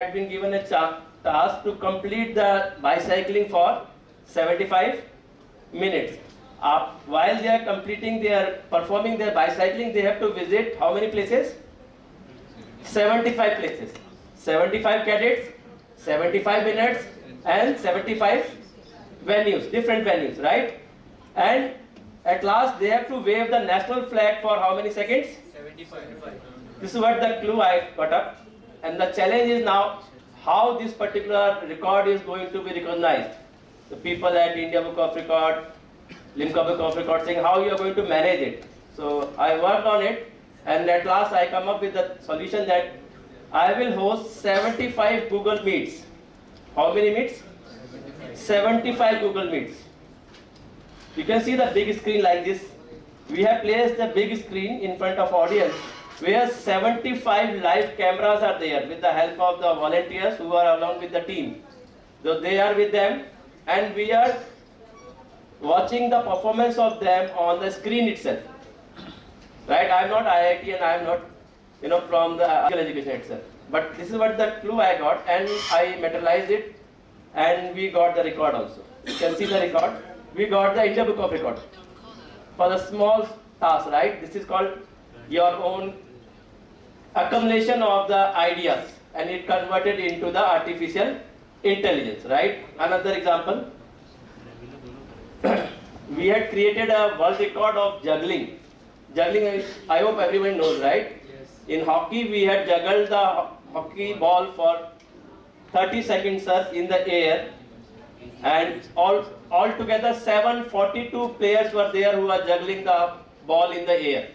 had been given a task to complete the bicycling for 75 minutes. While they are performing their bicycling, they have to visit how many places? 75 places. 75 cadets, 75 minutes, and 75 venues, different venues, right? And at last they have to wave the national flag for how many seconds? 75. This is what the clue I got up. And the challenge is now how this particular record is going to be recognized. The people at India Book of Record, Limca Book of Record saying how you are going to manage it. So I worked on it, and at last I come up with the solution that I will host 75 Google Meets. How many meets? 75 Google Meets. You can see the big screen like this. We have placed the big screen in front of audience where 75 live cameras are there with the help of the volunteers who are along with the team. So they are with them and we are watching the performance of them on the screen itself. Right? I am not IIT and I am not from the education itself. But this is what the clue I got and I materialized it and we got the record also. You can see the record. We got the India Book of Record for the small task, right? This is called your own accumulation of the ideas and it converted into the artificial intelligence, right? Another example, we had created a world record of juggling. Juggling, I hope everyone knows, right? Yes. In hockey, we had juggled the hockey ball for 30 seconds in the air and altogether 742 players were there who are juggling the ball in the air.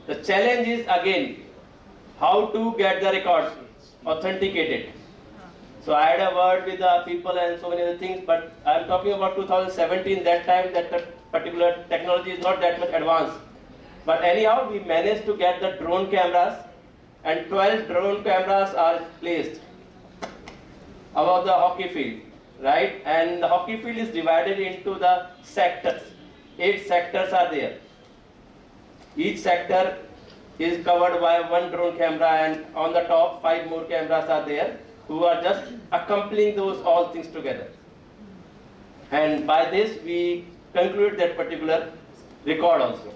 The challenge is again how to get the record authenticated. So I had a word with the people and so many other things, but I am talking about 2017, that time that particular technology is not that much advanced. But anyhow, we managed to get the drone cameras and 12 drone cameras are placed above the hockey field, right? And the hockey field is divided into the sectors. 8 sectors are there. Each sector is covered by one drone camera and on the top 5 more cameras are there who are just accompanying those all things together. And by this we conclude that particular record also.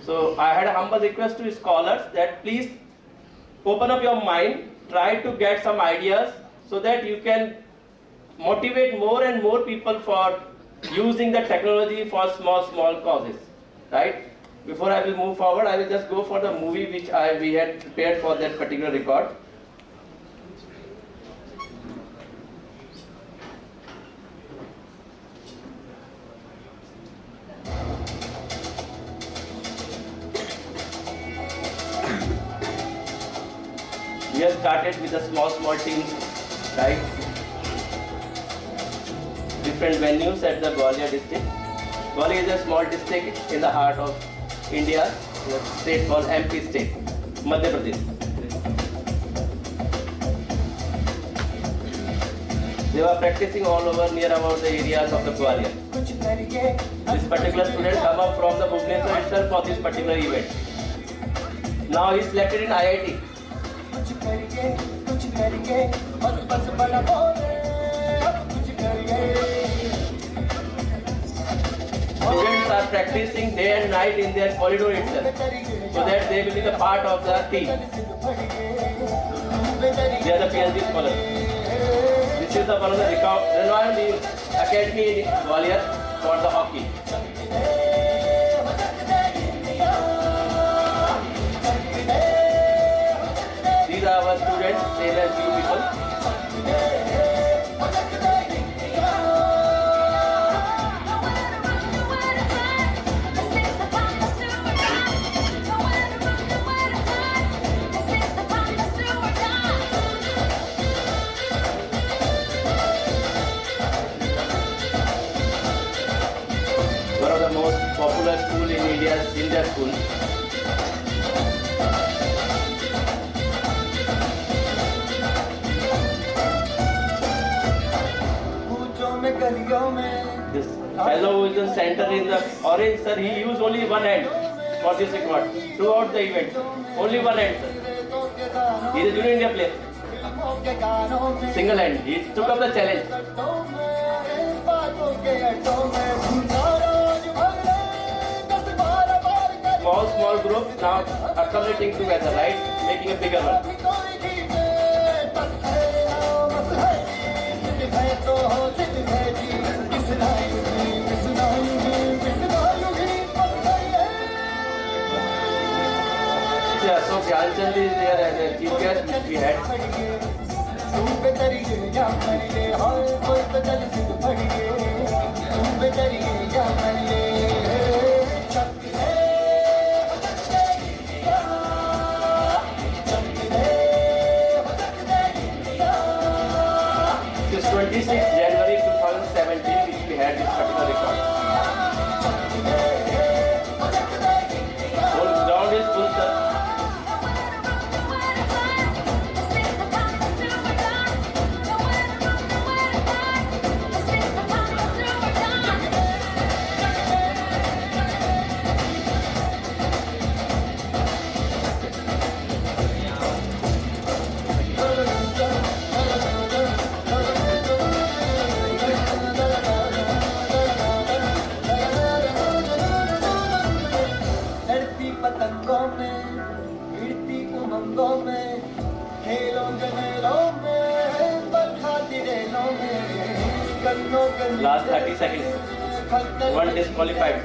So I had a humble request to scholars that please open up your mind, try to get some ideas so that you can motivate more and more people for using the technology for small causes, right? Before I will move forward, I will just go for the movie which we had prepared for that particular record. We have started with the small teams, right? Different venues at the Gwalior district. Gwalior is a small district in the heart of India, a state called MP state, Madhya Pradesh. They were practicing all over near about the areas of the Gwalior. This particular student come up from the Bhubaneswar itself for this particular event. Now he is selected in IIT. Students are practicing day and night in their corridor itself so that they will be the part of the team. They are the PhD scholars. This is one of the renowned academy in Gwalior for the hockey. These are our students, same as you people. One of the most popular school in India is India School. This fellow who is the center in the orange, sir, he used only one hand for this record throughout the event. Only one hand, sir. He is a junior India player. Single hand, he took up the challenge. Small groups now accumulating together, right? Making a bigger one. Yeah, so Gyanchand is there as a chief guest which we had. This 26 January 2017 which we had this particular record. Whole ground is full, sir. Last 30 seconds. One disqualified.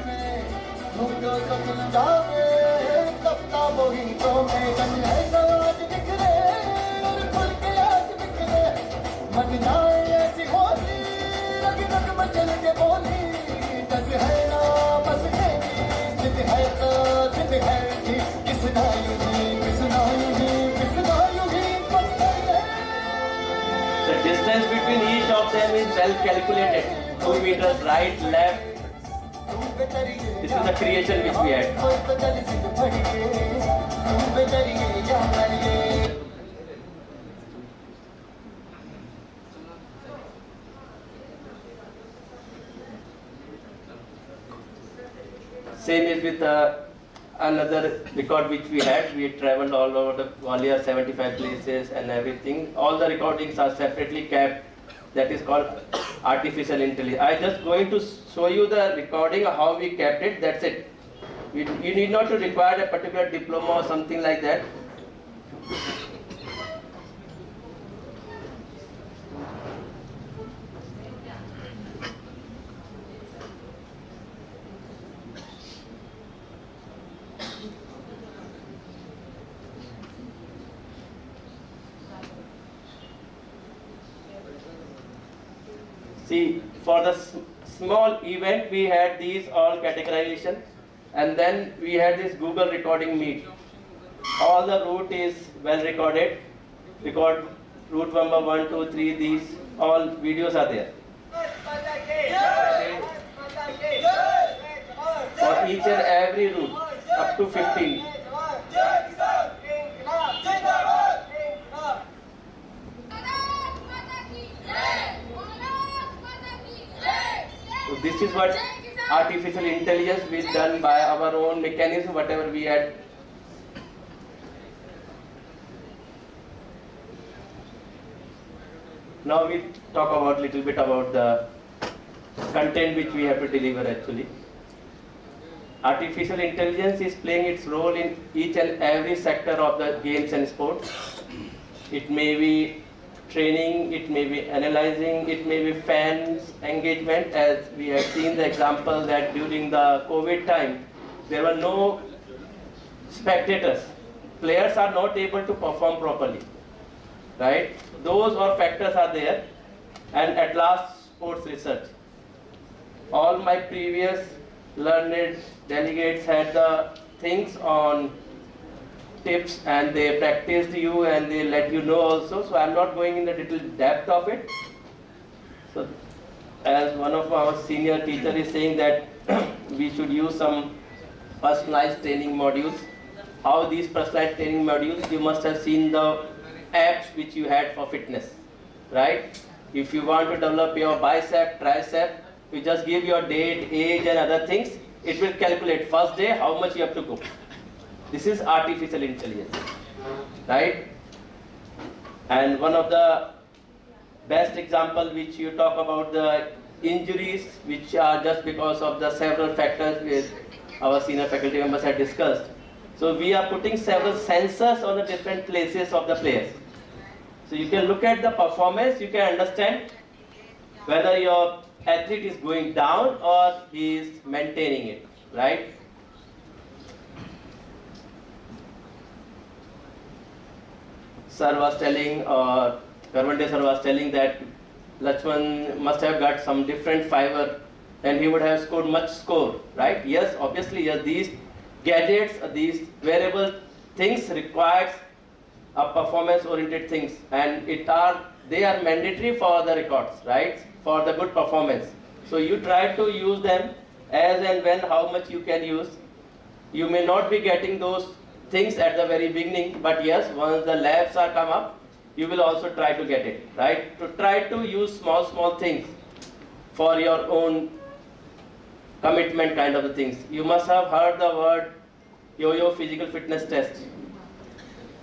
The distance between each of them is well calculated. 2 meters right, left. This is the creation which we had. Same is with another record which we had. We traveled all over the Gwalior, 75 places and everything. All the recordings are separately kept. That is called artificial intelligence. I just going to show you the recording of how we kept it. That's it. You need not to require a particular diploma or something like that. See, for the small event, we had these all categorization, and then we had this Google recording meet. All the route is well recorded. Record route number 1, 2, 3. These all videos are there. For each and every route, up to 15. So this is what artificial intelligence is done by our own mechanism, whatever we had. Now we talk about little bit about the content which we have to deliver actually. Artificial intelligence is playing its role in each and every sector of the games and sports. It may be training, it may be analyzing, it may be fans engagement, as we have seen the example that during the COVID time, there were no spectators. Players are not able to perform properly, right? Those all factors are there. And at last, sports research. All my previous learned delegates had the things on tips and they practiced you and they let you know also. So I'm not going in the little depth of it. So as one of our senior teacher is saying that we should use some personalized training modules. How these personalized training modules, you must have seen the apps which you had for fitness, right? If you want to develop your bicep, tricep, you just give your date, age and other things. It will calculate first day how much you have to go. This is artificial intelligence, right? And one of the best example which you talk about the injuries which are just because of the several factors which our senior faculty members had discussed. So we are putting several sensors on the different places of the players. So you can look at the performance, you can understand whether your athlete is going down or he is maintaining it, right? Sir was telling, or Karvande sir was telling that Lachman must have got some different fiber and he would have scored much score, right? Yes, obviously, yes, these gadgets, these wearable things requires a performance-oriented things, and they are mandatory for the records, right? For the good performance. So you try to use them as and when how much you can use. You may not be getting those things at the very beginning, but yes, once the labs are come up, you will also try to get it, right? To try to use small things for your own commitment kind of the things. You must have heard the word yo-yo physical fitness test.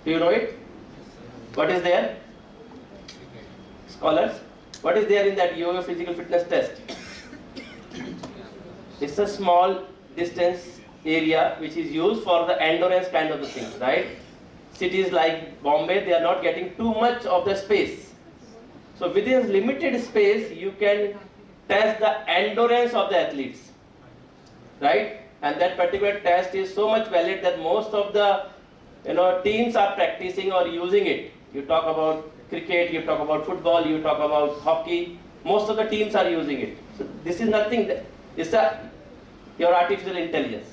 Do you know it? What is there? Scholars, what is there in that yo-yo physical fitness test? It's a small distance area which is used for the endurance kind of the things, right? Cities like Bombay, they are not getting too much of the space. So within limited space, you can test the endurance of the athletes, right? And that particular test is so much valid that most of the teams are practicing or using it. You talk about cricket, you talk about football, you talk about hockey. Most of the teams are using it. So this is nothing. It's your artificial intelligence,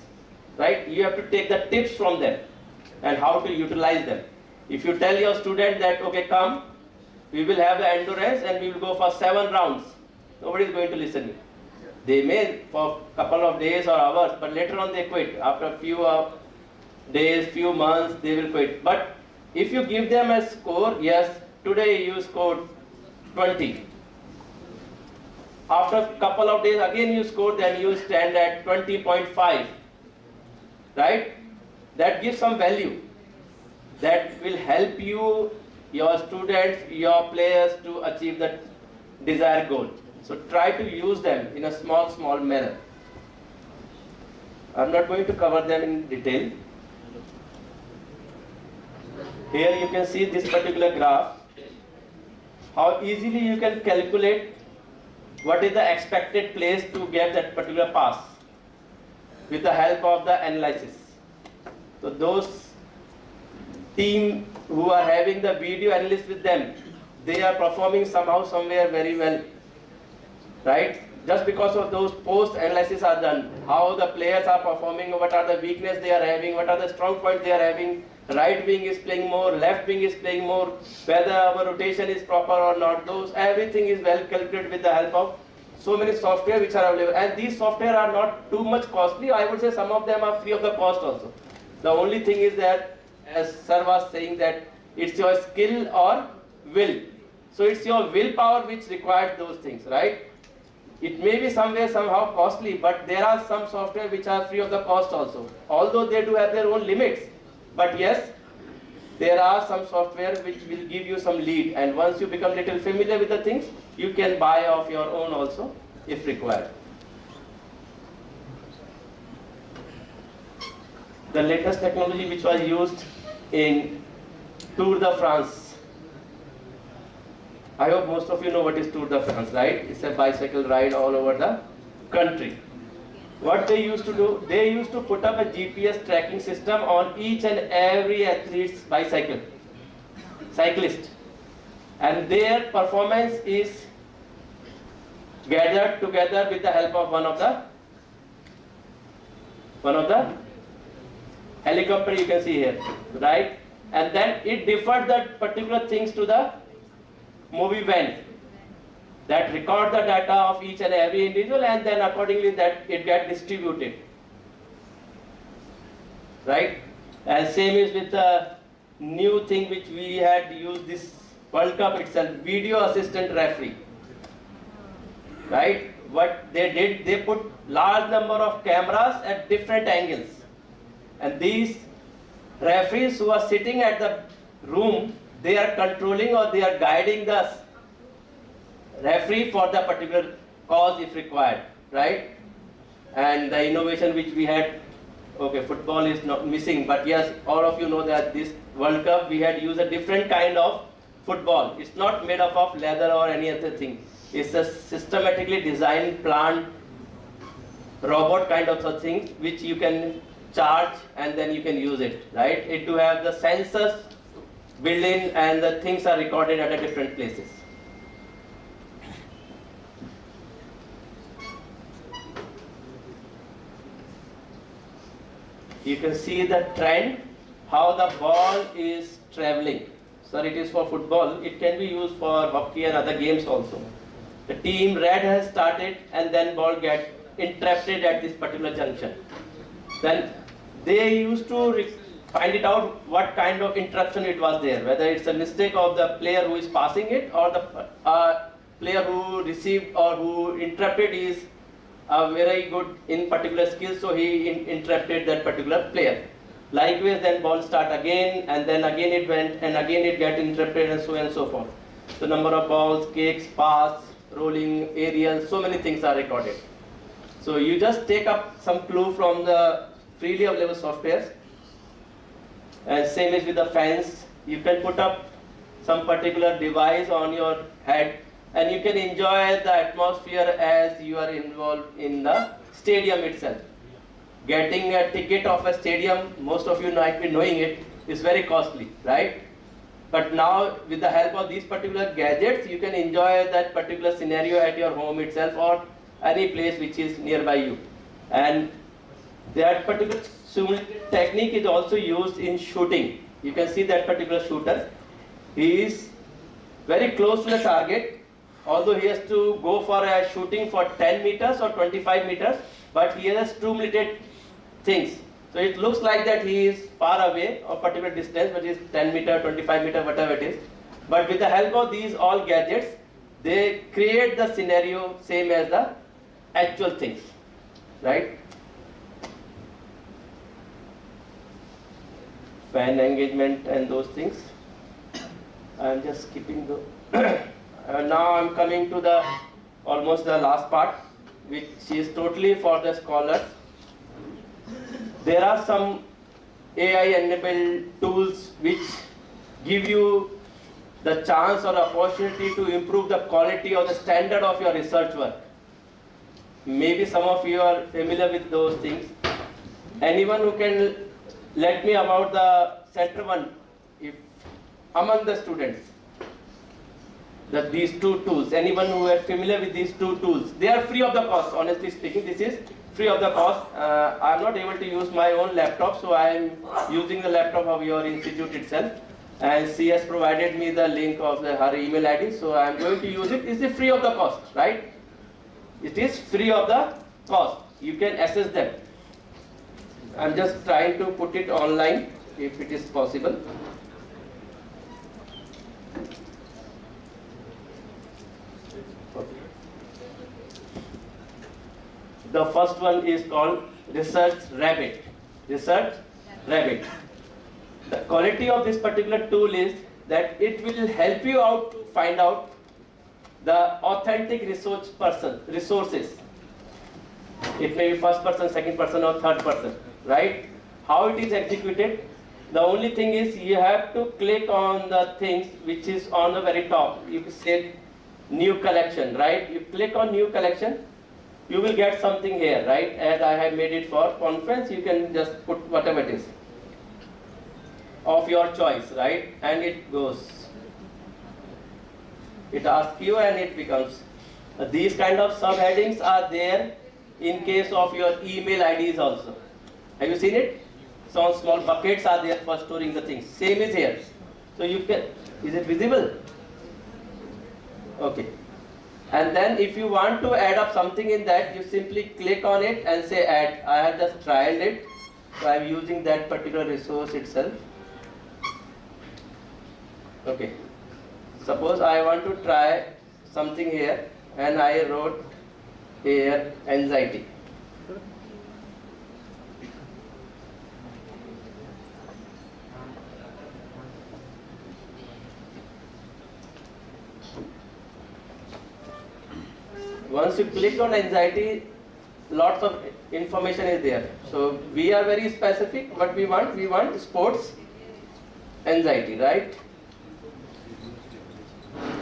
right? You have to take the tips from them and how to utilize them. If you tell your student that, okay, come, we will have the endurance and we will go for 7 rounds, nobody is going to listen to you. They may for a couple of days or hours, but later on they quit. After a few days, few months, they will quit. But if you give them a score, yes, today you scored 20. After a couple of days, again you score, then you stand at 20.5, right? That gives some value. That will help you, your students, your players to achieve the desired goal. So try to use them in a small manner. I'm not going to cover them in detail. Here you can see this particular graph, how easily you can calculate what is the expected place to get that particular pass with the help of the analysis. So those team who are having the video analyst with them, they are performing somehow, somewhere very well, right? Just because of those post analysis are done, how the players are performing, what are the weakness they are having, what are the strong points they are having, right wing is playing more, left wing is playing more, whether our rotation is proper or not, those everything is well calculated with the help of so many software which are available. And these software are not too much costly. I would say some of them are free of the cost also. The only thing is that, as sir was saying, that it's your skill or will. So it's your willpower which requires those things, right? It may be somewhere somehow costly, but there are some software which are free of the cost also. Although they do have their own limits, but yes, there are some software which will give you some lead, and once you become little familiar with the things, you can buy of your own also if required. The latest technology which was used in Tour de France. I hope most of you know what is Tour de France, right? It's a bicycle ride all over the country. What they used to do, they used to put up a GPS tracking system on each and every athlete's bicycle, cyclist. And their performance is gathered together with the help of one of the helicopter you can see here, right? And then it differed the particular things to the movie van that record the data of each and every individual, and then accordingly that it gets distributed, right? And same is with the new thing which we had used this World Cup itself, video assistant referee, right? What they did, they put large number of cameras at different angles, and these referees who are sitting at the room, they are controlling or they are guiding the referee for the particular cause if required, right? And the innovation which we had, okay, football is not missing, but yes, all of you know that this World Cup we had used a different kind of football. It's not made up of leather or any other thing. It's a systematically designed, planned robot kind of a thing which you can charge and then you can use it, right? It do have the sensors built in and the things are recorded at a different places. You can see the trend, how the ball is traveling. Sir, it is for football. It can be used for hockey and other games also. The team red has started and then ball get interrupted at this particular junction. Then they used to find it out what kind of interruption it was there, whether it's a mistake of the player who is passing it or the player who received or who interrupted is very good in particular skills, so he interrupted that particular player. Likewise, then ball start again and then again it went and again it get interrupted and so on and so forth. So number of balls, kicks, pass, rolling, aerial, so many things are recorded. So you just take up some clue from the freely available softwares. And same is with the fans. You can put up some particular device on your head and you can enjoy the atmosphere as you are involved in the stadium itself. Getting a ticket of a stadium, most of you might be knowing it, is very costly, right? But now with the help of these particular gadgets, you can enjoy that particular scenario at your home itself or any place which is nearby you. And that particular simulated technique is also used in shooting. You can see that particular shooter. He is very close to the target, although he has to go for a shooting for 10 meters or 25 meters, but he has simulated things. So it looks like that he is far away of particular distance, but is 10 meter, 25 meter, whatever it is. But with the help of these all gadgets, they create the scenario same as the actual things, right? Fan engagement and those things. I am just skipping the. Now I am coming to the almost the last part, which is totally for the scholars. There are some AI-enabled tools which give you the chance or opportunity to improve the quality or the standard of your research work. Maybe some of you are familiar with those things. Anyone who can let me about the center one, if among the students, that these two tools, anyone who is familiar with these two tools, they are free of the cost, honestly speaking, this is free of the cost. I am not able to use my own laptop, so I am using the laptop of your institute itself, and she has provided me the link of her email ID, so I am going to use it. It is free of the cost, right? It is free of the cost. You can access them. I am just trying to put it online if it is possible. The first one is called Research Rabbit. Research Rabbit. The quality of this particular tool is that it will help you out to find out the authentic resources. It may be first person, second person or third person, right? How it is executed? The only thing is you have to click on the things which is on the very top. You can say new collection, right? You click on new collection, you will get something here, right? As I have made it for conference, you can just put whatever it is of your choice, right? And it goes. It asks you and it becomes. These kind of subheadings are there in case of your email IDs also. Have you seen it? Some small buckets are there for storing the things. Same is here. So you can, is it visible? Okay. And then if you want to add up something in that, you simply click on it and say add. I have just trialed it, so I am using that particular resource itself. Okay. Suppose I want to try something here and I wrote here anxiety. Once you click on anxiety, lots of information is there. So we are very specific. What we want sports anxiety, right?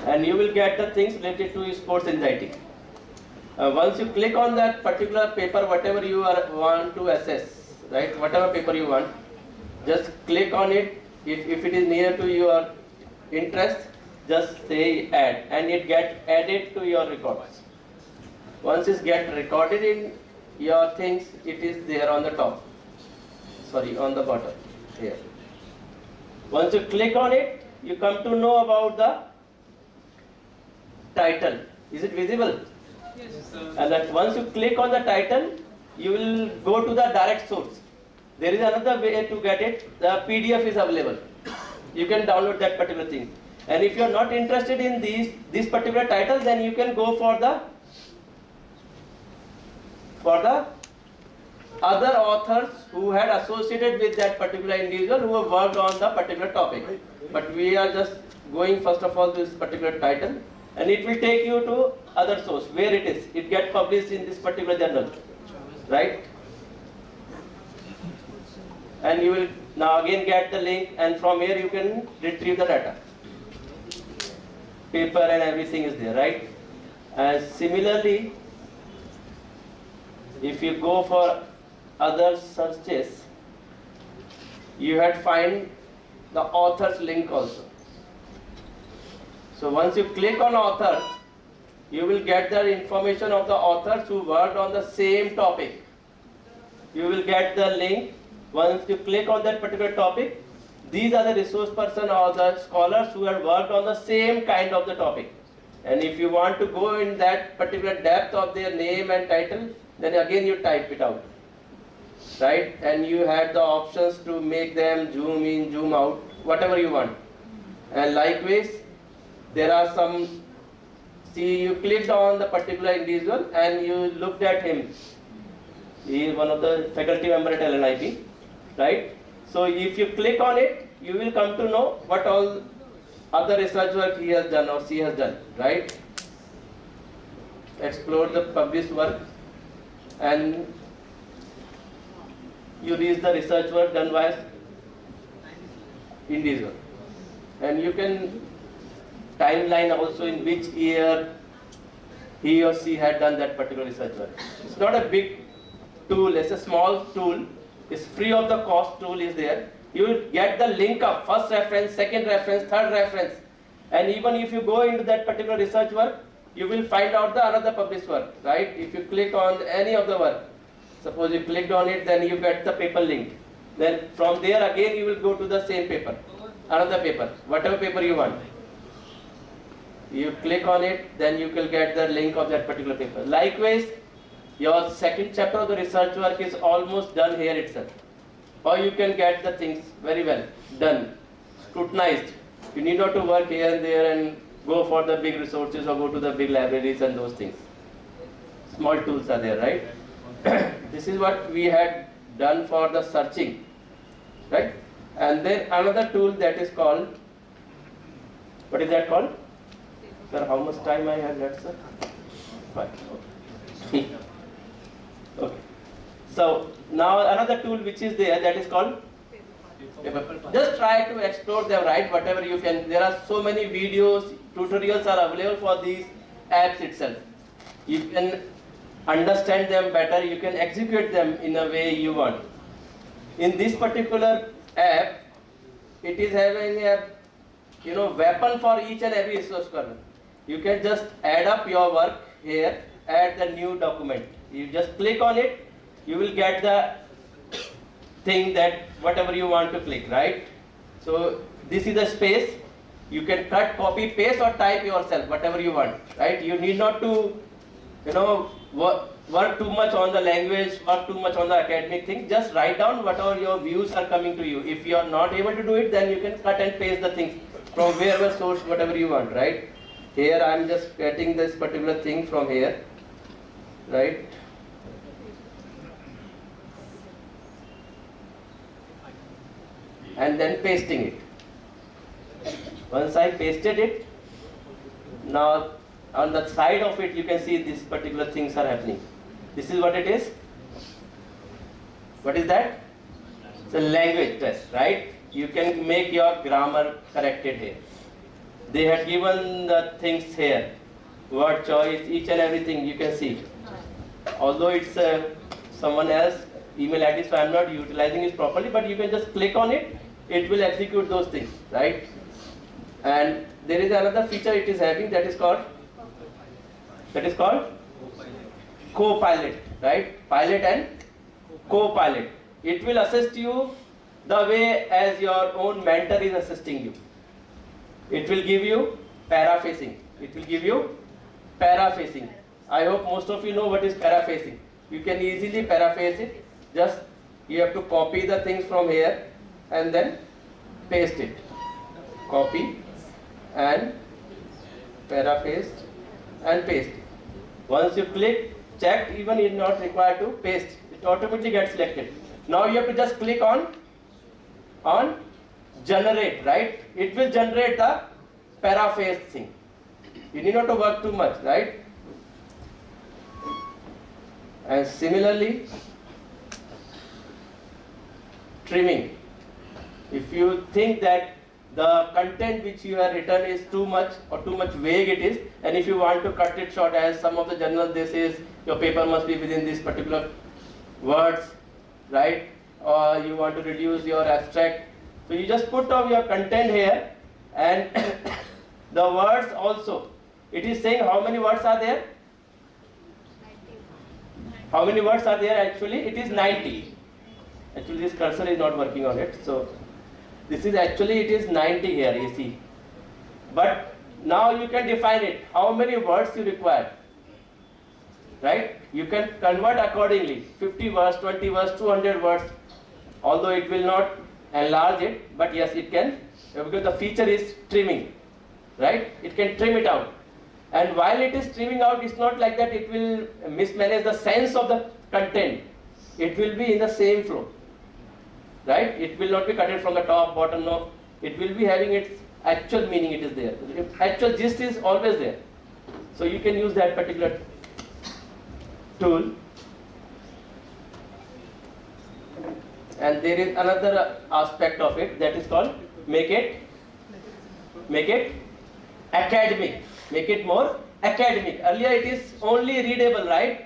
And you will get the things related to sports anxiety. Once you click on that particular paper, whatever you want to assess, right? Whatever paper you want, just click on it. If it is near to your interest, just say add, and it gets added to your records. Once it gets recorded in your things, it is there on the top. Sorry, on the bottom here. Once you click on it, you come to know about the title. Is it visible? Yes, sir. And that once you click on the title, you will go to the direct source. There is another way to get it. The PDF is available. You can download that particular thing. And if you are not interested in this particular title, then you can go for the other authors who had associated with that particular individual who have worked on the particular topic. But we are just going first of all to this particular title, and it will take you to other source where it is. It gets published in this particular journal, right? And you will now again get the link, and from here you can retrieve the data. Paper and everything is there, right? And similarly, if you go for other searches, you had find the author's link also. So once you click on author, you will get the information of the authors who worked on the same topic. You will get the link. Once you click on that particular topic, these are the resource person or the scholars who have worked on the same kind of the topic. And if you want to go in that particular depth of their name and title, then again you type it out, right? And you have the options to make them zoom in, zoom out, whatever you want. And likewise, there are some, see, you clicked on the particular individual and you looked at him. He is one of the faculty member at LNIP, right? So if you click on it, you will come to know what all other research work he has done or she has done, right? Explore the published work, and you read the research work done by individual. And you can timeline also in which year he or she had done that particular research work. It's not a big tool, it's a small tool. It's free of the cost tool is there. You will get the link of first reference, second reference, third reference. And even if you go into that particular research work, you will find out the another published work, right? If you click on any of the work, suppose you clicked on it, then you get the paper link. Then from there again you will go to the same paper, another paper, whatever paper you want. You click on it, then you will get the link of that particular paper. Likewise, your second chapter of the research work is almost done here itself. Or you can get the things very well done, scrutinized. You need not to work here and there and go for the big resources or go to the big libraries and those things. Small tools are there, right? This is what we had done for the searching, right? And then another tool that is called, what is that called? Sir, how much time I have left, sir? Fine. Okay. Okay. So now another tool which is there, that is called paper. Just try to explore them, right? Whatever you can. There are so many videos, tutorials are available for these apps itself. You can understand them better, you can execute them in a way you want. In this particular app, it is having a weapon for each and every resource kernel. You can just add up your work here, add the new document. You just click on it, you will get the thing that whatever you want to click, right? So this is the space. You can cut, copy, paste or type yourself, whatever you want, right? You need not to, work too much on the language, work too much on the academic thing. Just write down whatever your views are coming to you. If you are not able to do it, then you can cut and paste the things from wherever source, whatever you want, right? Here I am just getting this particular thing from here, right? And then pasting it. Once I pasted it, now on the side of it you can see these particular things are happening. This is what it is. What is that? It's a language test, right? You can make your grammar corrected here. They had given the things here, word choice, each and everything you can see. Although it's someone else email ID, so I'm not utilizing it properly, but you can just click on it, it will execute those things, right? And there is another feature it is having that is called co-pilot, right? Pilot and co-pilot. It will assist you the way as your own mentor is assisting you. It will give you paraphrasing. I hope most of you know what is paraphrasing. You can easily paraphrase it. Just you have to copy the things from here and then paste it. Copy and paraphrase and paste. Once you click, check, even it's not required to paste. It automatically gets selected. Now you have to just click on generate, right? It will generate the paraphrase thing. You need not to work too much, right? And similarly, trimming. If you think that the content which you have written is too much or too much vague it is, and if you want to cut it short, as some of the journals they say your paper must be within this particular words, right? Or you want to reduce your abstract. So you just put up your content here and the words also. It is saying how many words are there? How many words are there actually? It is 90. Actually this cursor is not working on it. So this is actually it is 90 here, you see. But now you can define it. How many words you require? Right? You can convert accordingly. 50 words, 20 words, 200 words. Although it will not enlarge it, but yes, it can, because the feature is trimming, right? It can trim it out. And while it is trimming out, it's not like that it will mismanage the sense of the content. It will be in the same flow, right? It will not be cut it from the top, bottom, no. It will be having its actual meaning, it is there. Actual gist is always there. So you can use that particular tool. And there is another aspect of it that is called make it academic. Make it more academic. Earlier it is only readable, right?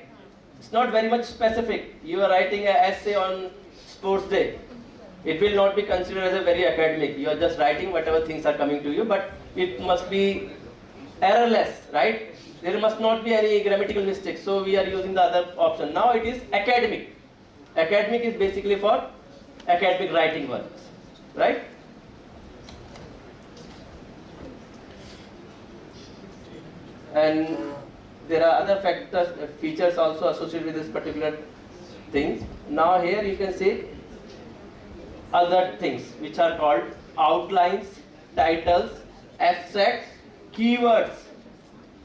It's not very much specific. You are writing an essay on sports day. It will not be considered as a very academic. You are just writing whatever things are coming to you, but it must be errorless, right? There must not be any grammatical mistakes. So we are using the other option. Now it is academic. Academic is basically for academic writing works, right? And there are other factors, features also associated with this particular thing. Now here you can see other things which are called outlines, titles, abstracts, keywords.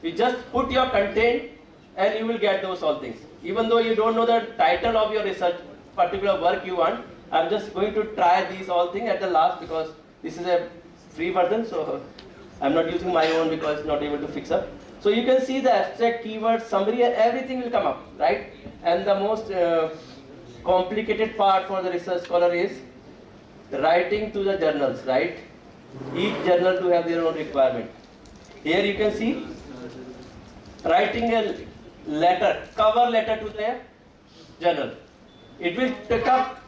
You just put your content and you will get those all things. Even though you don't know the title of your research particular work you want, I'm just going to try these all things at the last because this is a free version, so I'm not using my own because it's not able to fix up. So you can see the abstract, keyword, summary, and everything will come up, right? And the most complicated part for the research scholar is writing to the journals, right? Each journal to have their own requirement. Here you can see writing a letter, cover letter to the journal. It will pick up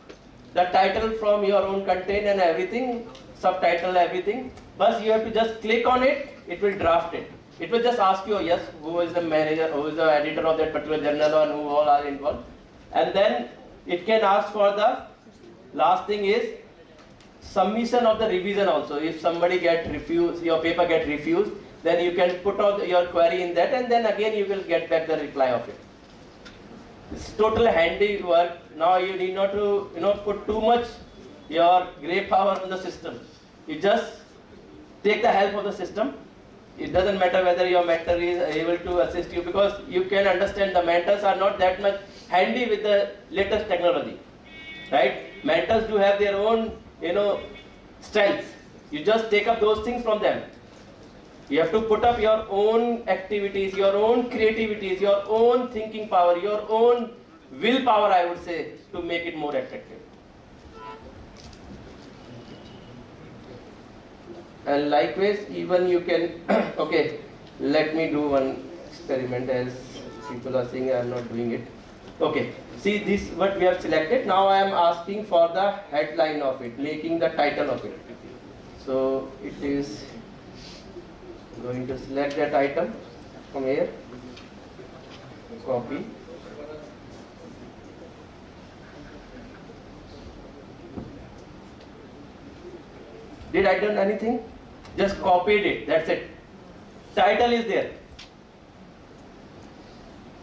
the title from your own content and everything, subtitle, everything. But you have to just click on it, it will draft it. It will just ask you, yes, who is the manager, who is the editor of that particular journal, and who all are involved. And then it can ask for the last thing is submission of the revision also. If somebody get refused, your paper get refused, then you can put out your query in that, and then again you will get back the reply of it. It's totally handy work. Now you need not to put too much your grey power on the system. You just take the help of the system. It doesn't matter whether your mentor is able to assist you, because you can understand the mentors are not that much handy with the latest technology, right? Mentors do have their own strengths. You just take up those things from them. You have to put up your own activities, your own creativities, your own thinking power, your own willpower, I would say, to make it more attractive. And likewise, even you can, okay, let me do one experiment as people are saying I am not doing it. Okay, see this what we have selected. Now I am asking for the headline of it, making the title of it. So it is going to select that item from here, copy. Did I done anything? Just copied it, that's it. Title is there.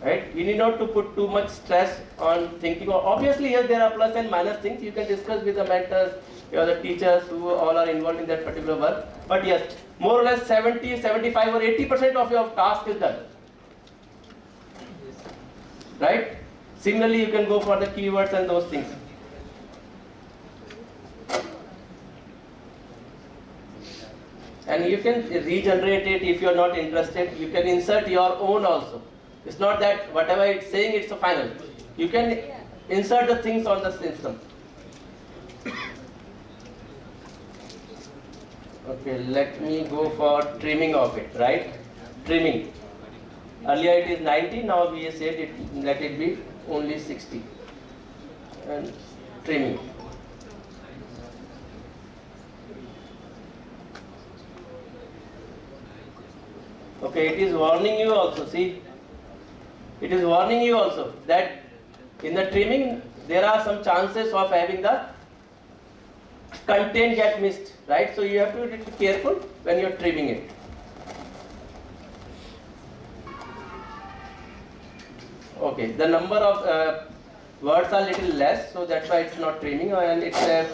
Right? You need not to put too much stress on thinking. Obviously, yes, there are plus and minus things. You can discuss with the mentors, the teachers who all are involved in that particular work. But yes, more or less 70, 75 or 80% of your task is done. Right? Similarly, you can go for the keywords and those things. And you can regenerate it if you are not interested. You can insert your own also. It's not that whatever it's saying, it's the final. You can insert the things on the system. Okay, let me go for trimming of it, right? Trimming. Earlier it is 90, now we said let it be only 60. And trimming. Okay, it is warning you also, see. It is warning you also that in the trimming there are some chances of having the content get missed, right? So you have to be careful when you are trimming it. Okay, the number of words are little less, so that's why it's not trimming, and it's a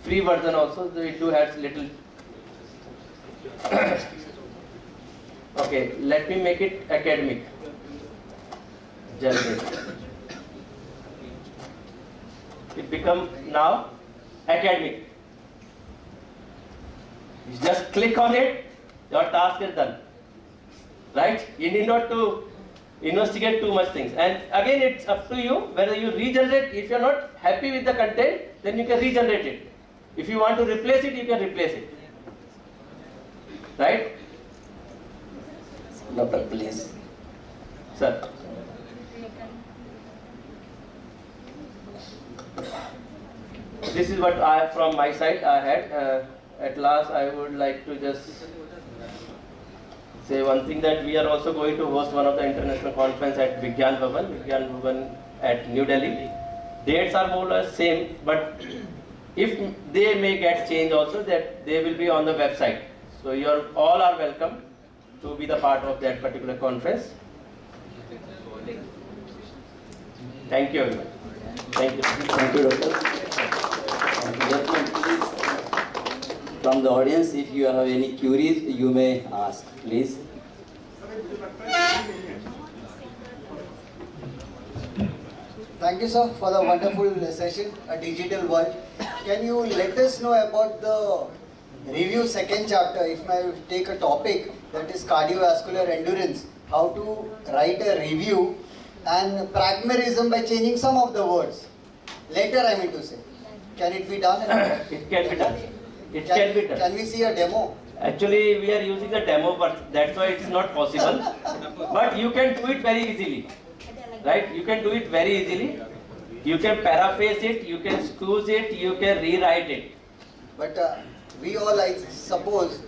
free version also, so it do has little. Okay, let me make it academic. Generate. It become now academic. You just click on it, your task is done. Right? You need not to investigate too much things. And again, it's up to you whether you regenerate. If you're not happy with the content, then you can regenerate it. If you want to replace it, you can replace it. Right? Doctor, please. Sir. This is what I, from my side, I had. At last, I would like to just say one thing, that we are also going to host one of the international conference at Vigyan Bhavan at New Delhi. Dates are more or less same, but if they may get changed also, that they will be on the website. So you all are welcome to be the part of that particular conference. Thank you very much. Thank you. Thank you, Doctor. From the audience, if you have any queries, you may ask, please. Thank you, sir, for the wonderful session, A Digital World. Can you let us know about the review second chapter? If I take a topic that is cardiovascular endurance, how to write a review and pragmatism by changing some of the words. Later, I mean to say. Can it be done? It can be done. It can be done. Can we see a demo? Actually, we are using a demo, but that's why it's not possible. But you can do it very easily. Right? You can do it very easily. You can paraphrase it, you can squeeze it, you can rewrite it. But we all, I suppose,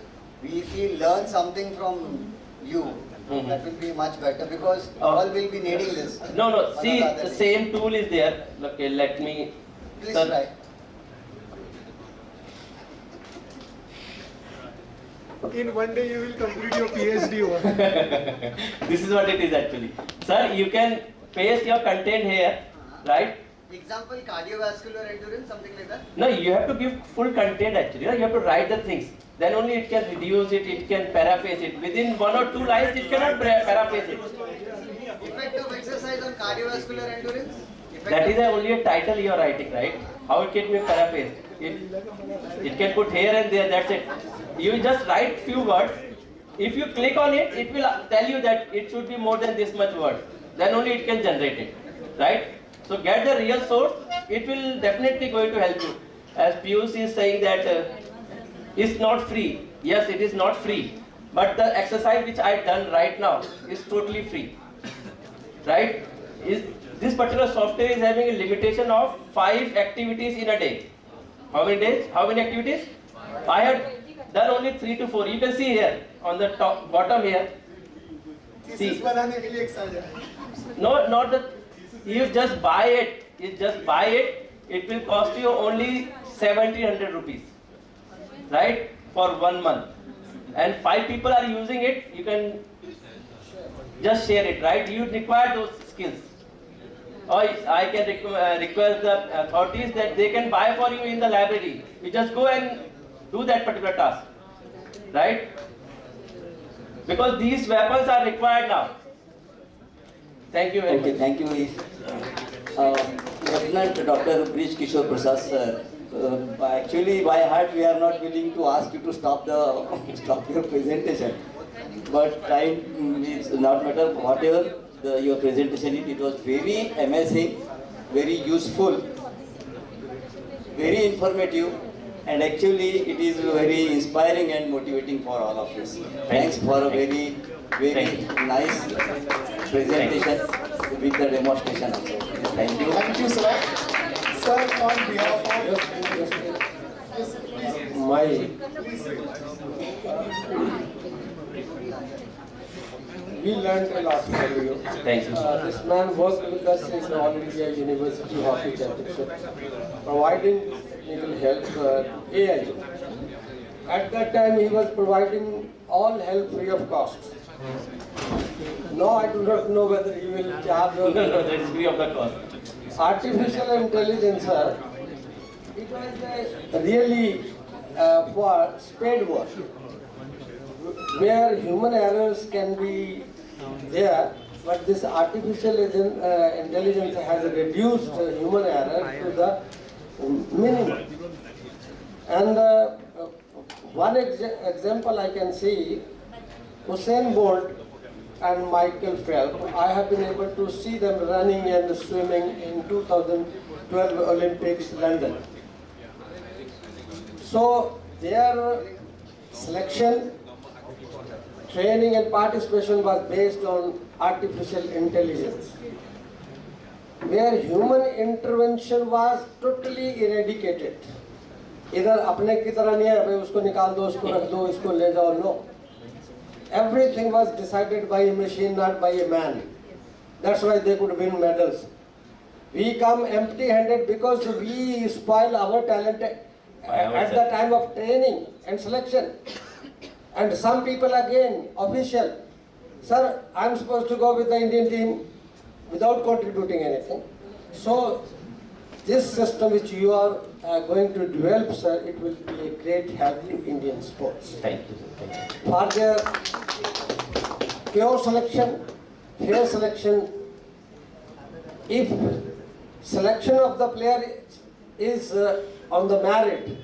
if we learn something from you, that will be much better, because all will be needing this. No, see, the same tool is there. Okay, let me. Please try. In one day you will complete your PhD work. This is what it is actually. Sir, you can paste your content here, right? Example, cardiovascular endurance, something like that? No, you have to give full content actually. You have to write the things. Then only it can reduce it, it can paraphrase it. Within 1 or 2 lines, it cannot paraphrase it. Effect of exercise on cardiovascular endurance? That is only a title you are writing, right? How it can be paraphrased? It can put here and there, that's it. You just write few words if you click on it, it will tell you that it should be more than this much word. Then only it can generate it, right? So get the real source. It will definitely going to help you. As Piyush is saying that it's not free. Yes, it is not free. But the exercise which I done right now is totally free, right? This particular software is having a limitation of 5 activities in a day. How many days? How many activities? I have done only 3 to 4. You can see here on the top, bottom here. See. No, not the. You just buy it. You just buy it. It will cost you only 1,700 rupees, right? For 1 month. And 5 people are using it. You can just share it, right? You require those skills. Or I can request the authorities that they can buy for you in the library. You just go and do that particular task, right? Because these weapons are required now. Thank you very much. Okay, thank you. Lieutenant Dr. Brish Kishore Prasad sir. Actually, by heart, we are not willing to ask you to stop your presentation. But time is not matter. Whatever your presentation is, it was very amazing, very useful, very informative, and actually it is very inspiring and motivating for all of us. Thanks for a very nice presentation with the demonstration also. Thank you. Thank you, sir. Sir, on behalf of we learned a lot from you. Thank you. This man worked with us in the All India University Hockey Championship, providing technical help to AIU. At that time, he was providing all help free of cost. Now I do not know whether he will charge or No, that's free of the cost. artificial intelligence, sir. It was really for spade work, where human errors can be there, but this artificial intelligence has reduced human error to the minimum. And one example I can see, Usain Bolt and Michael Phelps, I have been able to see them running and swimming in 2012 Olympics, London. So their selection, training and participation was based on artificial intelligence, where human intervention was totally eradicated. इधर अपने की तरह नहीं है भाई उसको निकाल दो, उसको रख दो, इसको ले जाओ, no. Everything was decided by a machine, not by a man. That's why they could win medals. We come empty-handed because we spoil our talent at the time of training and selection. And some people again, official, sir, I'm supposed to go with the Indian team without contributing anything. So this system which you are going to develop, sir, it will be a great help to Indian sports. Thank you. Thank you. For their pure selection, fair selection, if selection of the player is on the merit,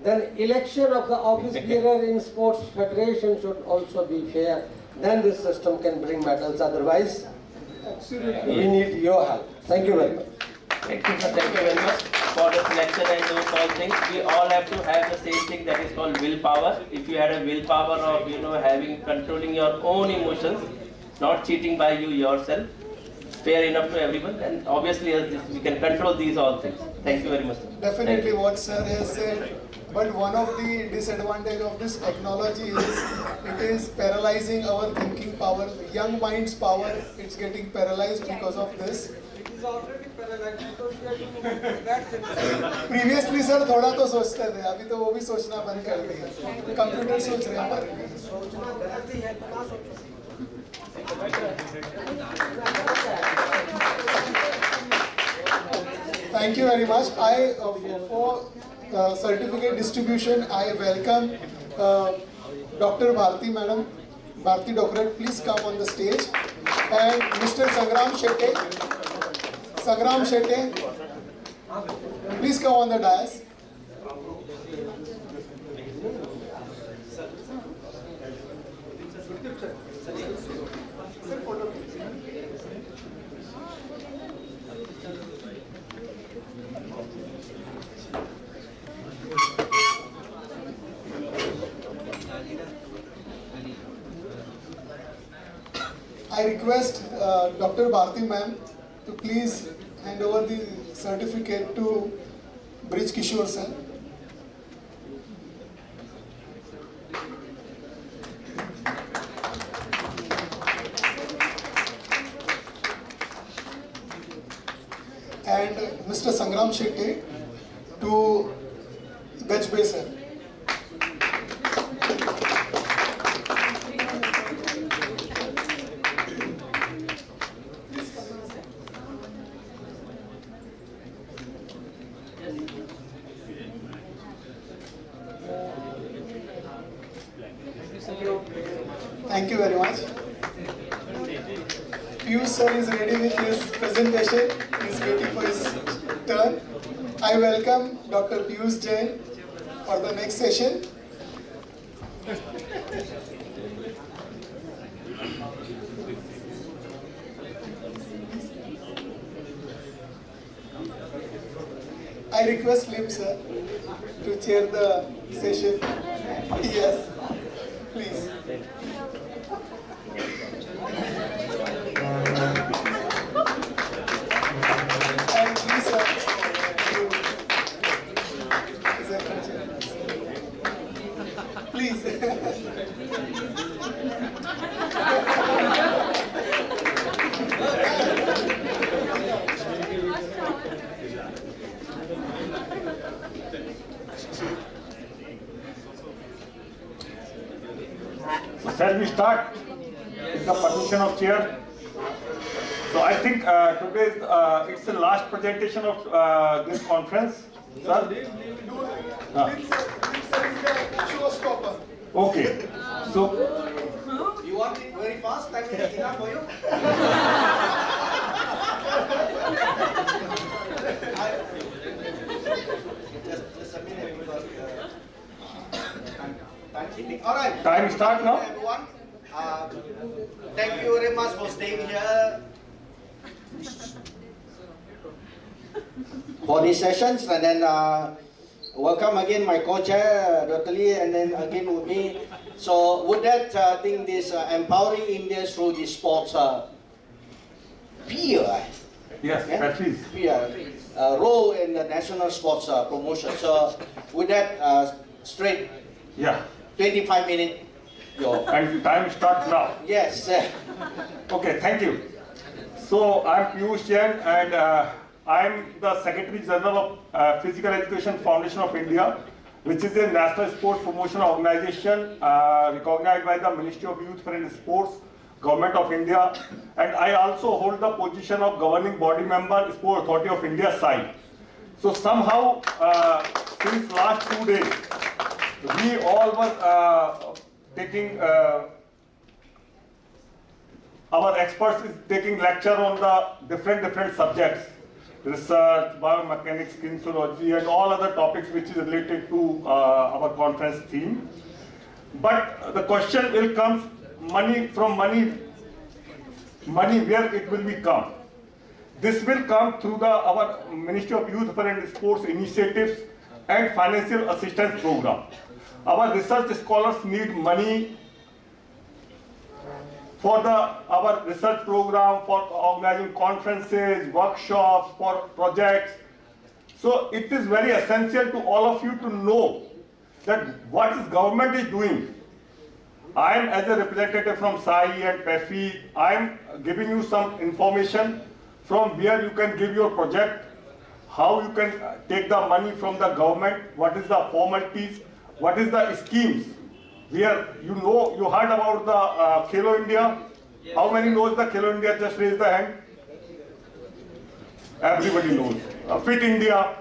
then election of the office bearer in sports federation should also be fair. Then this system can bring medals. Otherwise, we need your help. Thank you very much. Thank you, sir. Thank you very much for the selection and those all things. We all have to have the same thing that is called willpower. If you had a willpower of controlling your own emotions, not cheating by you yourself, fair enough to everyone, then obviously we can control these all things. Thank you very much, sir. Definitely what sir has said, but one of the disadvantage of this technology is it is paralyzing our thinking power, young mind's power. It's getting paralyzed because of this. It is already paralyzed. Previously sir थोड़ा तो सोचते थे, अभी तो वो भी सोचना बंद कर दिया. कंप्यूटर सोच रहे हैं हमारे लिए. Thank you very much. For certificate distribution, I welcome Dr. Bharti Madam. Bharti Doctorate, please come on the stage. And Mr. Sangram Shetty, please come on the dais. I request Dr. Bharti ma'am to please hand over the certificate to Brij Kishore sir. And Mr. Sangram Shetty to Gajbe sir. Thank you very much. Piyush sir is ready with his presentation. He is waiting for his turn. I welcome Dr. Piyush Jain for the next session. I request Lim sir to chair the session. Yes, please. And please, sir, please. Shall we start with the permission of chair? So I think today it's the last presentation of this conference. Sir? Showstopper. Okay. So You want it very fast? Time is enough for you? Just a minute because time keeping. All right. time start now. Everyone, thank you very much for staying here for these sessions, and then welcome again my co-chair Dr. Lee, and then again with me. So with that, I think this empowering India through the sports peer, Yes, yeah? please. peer role in the national sports promotion. So with that, straight Yeah. 25 minutes. Your And time start now. yes. Okay, thank you. So I'm Piyush Jain, and I'm the Secretary General of Physical Education Foundation of India, which is a national sports promotion organization recognized by the Ministry of Youth and Sports, Government of India, and I also hold the position of governing body member, Sport Authority of India side. So somehow, since last 2 days, we all were taking our experts is taking lecture on the different subjects, research, biomechanics, kinesiology, and all other topics which is related to our conference theme. But the question will come, money where it will be come. This will come through our Ministry of Youth and Sports initiatives and financial assistance program. Our research scholars need money for our research program, for organizing conferences, workshops, for projects. So it is very essential to all of you to know that what is government is doing. I am, as a representative from SAI and PEFI, I am giving you some information from where you can give your project, how you can take the money from the government, what is the formalities, what is the schemes. Where you know, you heard about the Khelo India. How many knows the Khelo India? Just raise the hand. Everybody knows. Fit India.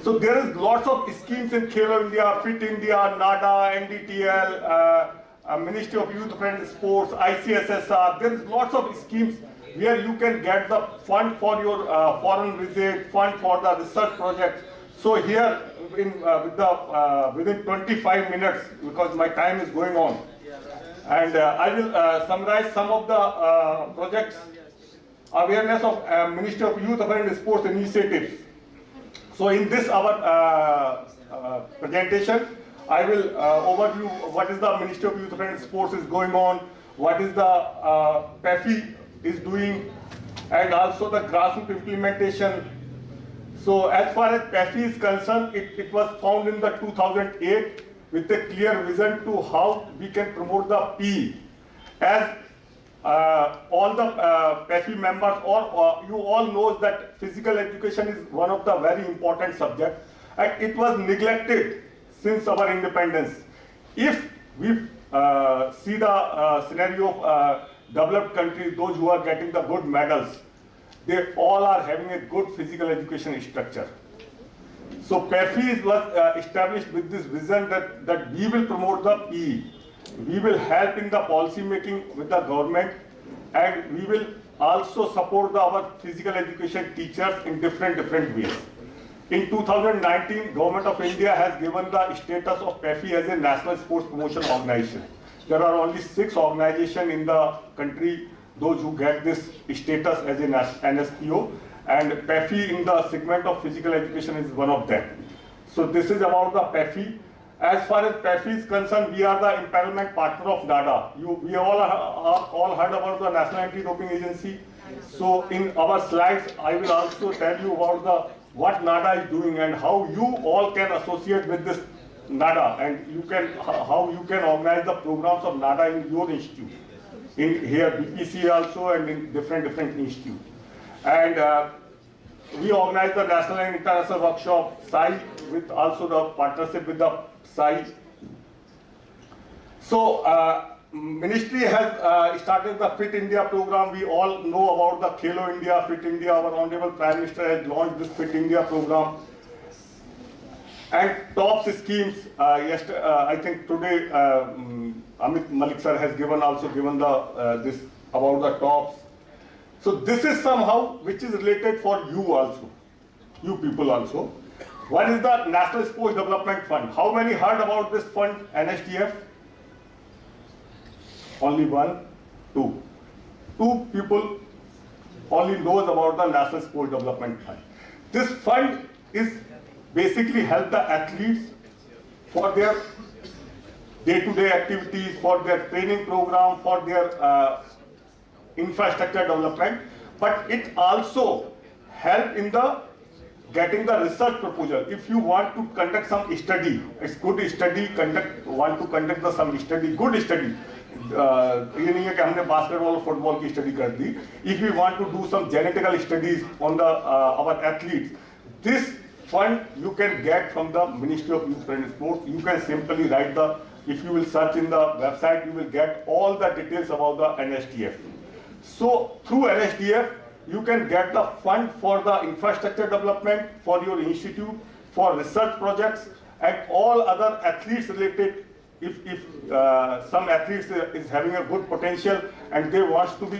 So there is lots of schemes in Khelo India, Fit India, NADA, NDTL, Ministry of Youth and Sports, ICSSR. There is lots of schemes where you can get the fund for your foreign visit, fund for the research project. So here, within 25 minutes, because my time is going on, And I will summarize some of the projects. Awareness of Ministry of Youth Affairs and Sports initiatives. So in this our presentation, I will overview what is the Ministry of Youth Affairs and Sports is going on, what is the P.F.I. is doing, and also the grassroots implementation. So as far as P.F.I. is concerned, it was founded in the 2008 with a clear vision to how we can promote the P. As all the P.F.I. members, or you all know that physical education is one of the very important subjects, and it was neglected since our independence. If we see the scenario of developed countries, those who are getting the good medals, they all are having a good physical education structure. So P.F.I. was established with this vision that we will promote the PE. We will help in the policy making with the government, and we will also support our physical education teachers in different ways. In 2019, Government of India has given the status of P.F.I. as a national sports promotion organization. There are only 6 organizations in the country, those who get this status as a NSPO, and P.F.I. in the segment of physical education is one of them. So this is about the P.F.I. As far as P.F.I. is concerned, we are the empowerment partner of NADA. We all heard about the National Anti-Doping Agency. So in our slides, I will also tell you about what NADA is doing and how you all can associate with this NADA, and how you can organize the programs of NADA in your institute. In here BPCA also, and in different institutes. And we organize the national and international workshop, SAI, with also the partnership with the SAI. So Ministry has started the Fit India program. We all know about the Khelo India, Fit India. Our Honorable Prime Minister has launched this Fit India program. And TOPS schemes, I think today Amit Malik sir has also given the this about the TOPS. So this is somehow which is related for you also, you people also. One is the National Sports Development Fund. How many heard about this fund, NSDF? Only 1, 2. 2 people only knows about the National Sports Development Fund. This fund is basically help the athletes for their day-to-day activities, for their training program, for their infrastructure development, but it also help in the getting the research proposal. If you want to conduct some study, it's good study, want to conduct some study, good study. ये नहीं है कि हमने basketball और football की study कर दी. If we want to do some genetical studies on the our athletes, this fund you can get from the Ministry of Youth and Sports. You can simply write if you will search in the website, you will get all the details about the NSDF. So through NSDF, you can get the fund for the infrastructure development for your institute, for research projects, and all other athletes related. If some athletes is having a good potential and they want to be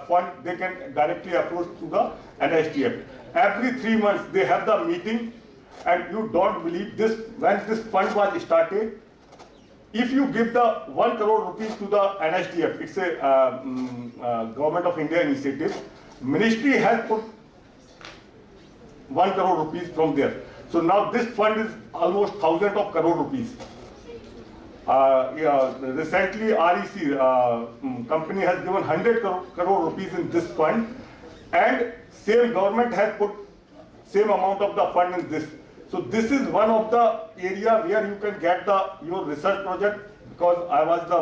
fund, they can directly approach to the NSDF. Every 3 months they have the meeting, and you don't believe this, when this fund was started, if you give the 1 crore rupees to the NSDF, it's a Government of India initiative, Ministry has put 1 crore rupees from there. So now this fund is almost thousands of crore rupees. Recently REC company has given 100 crore rupees in this fund, and same government has put same amount of the fund in this. So this is one of the area where you can get your research project, because I was the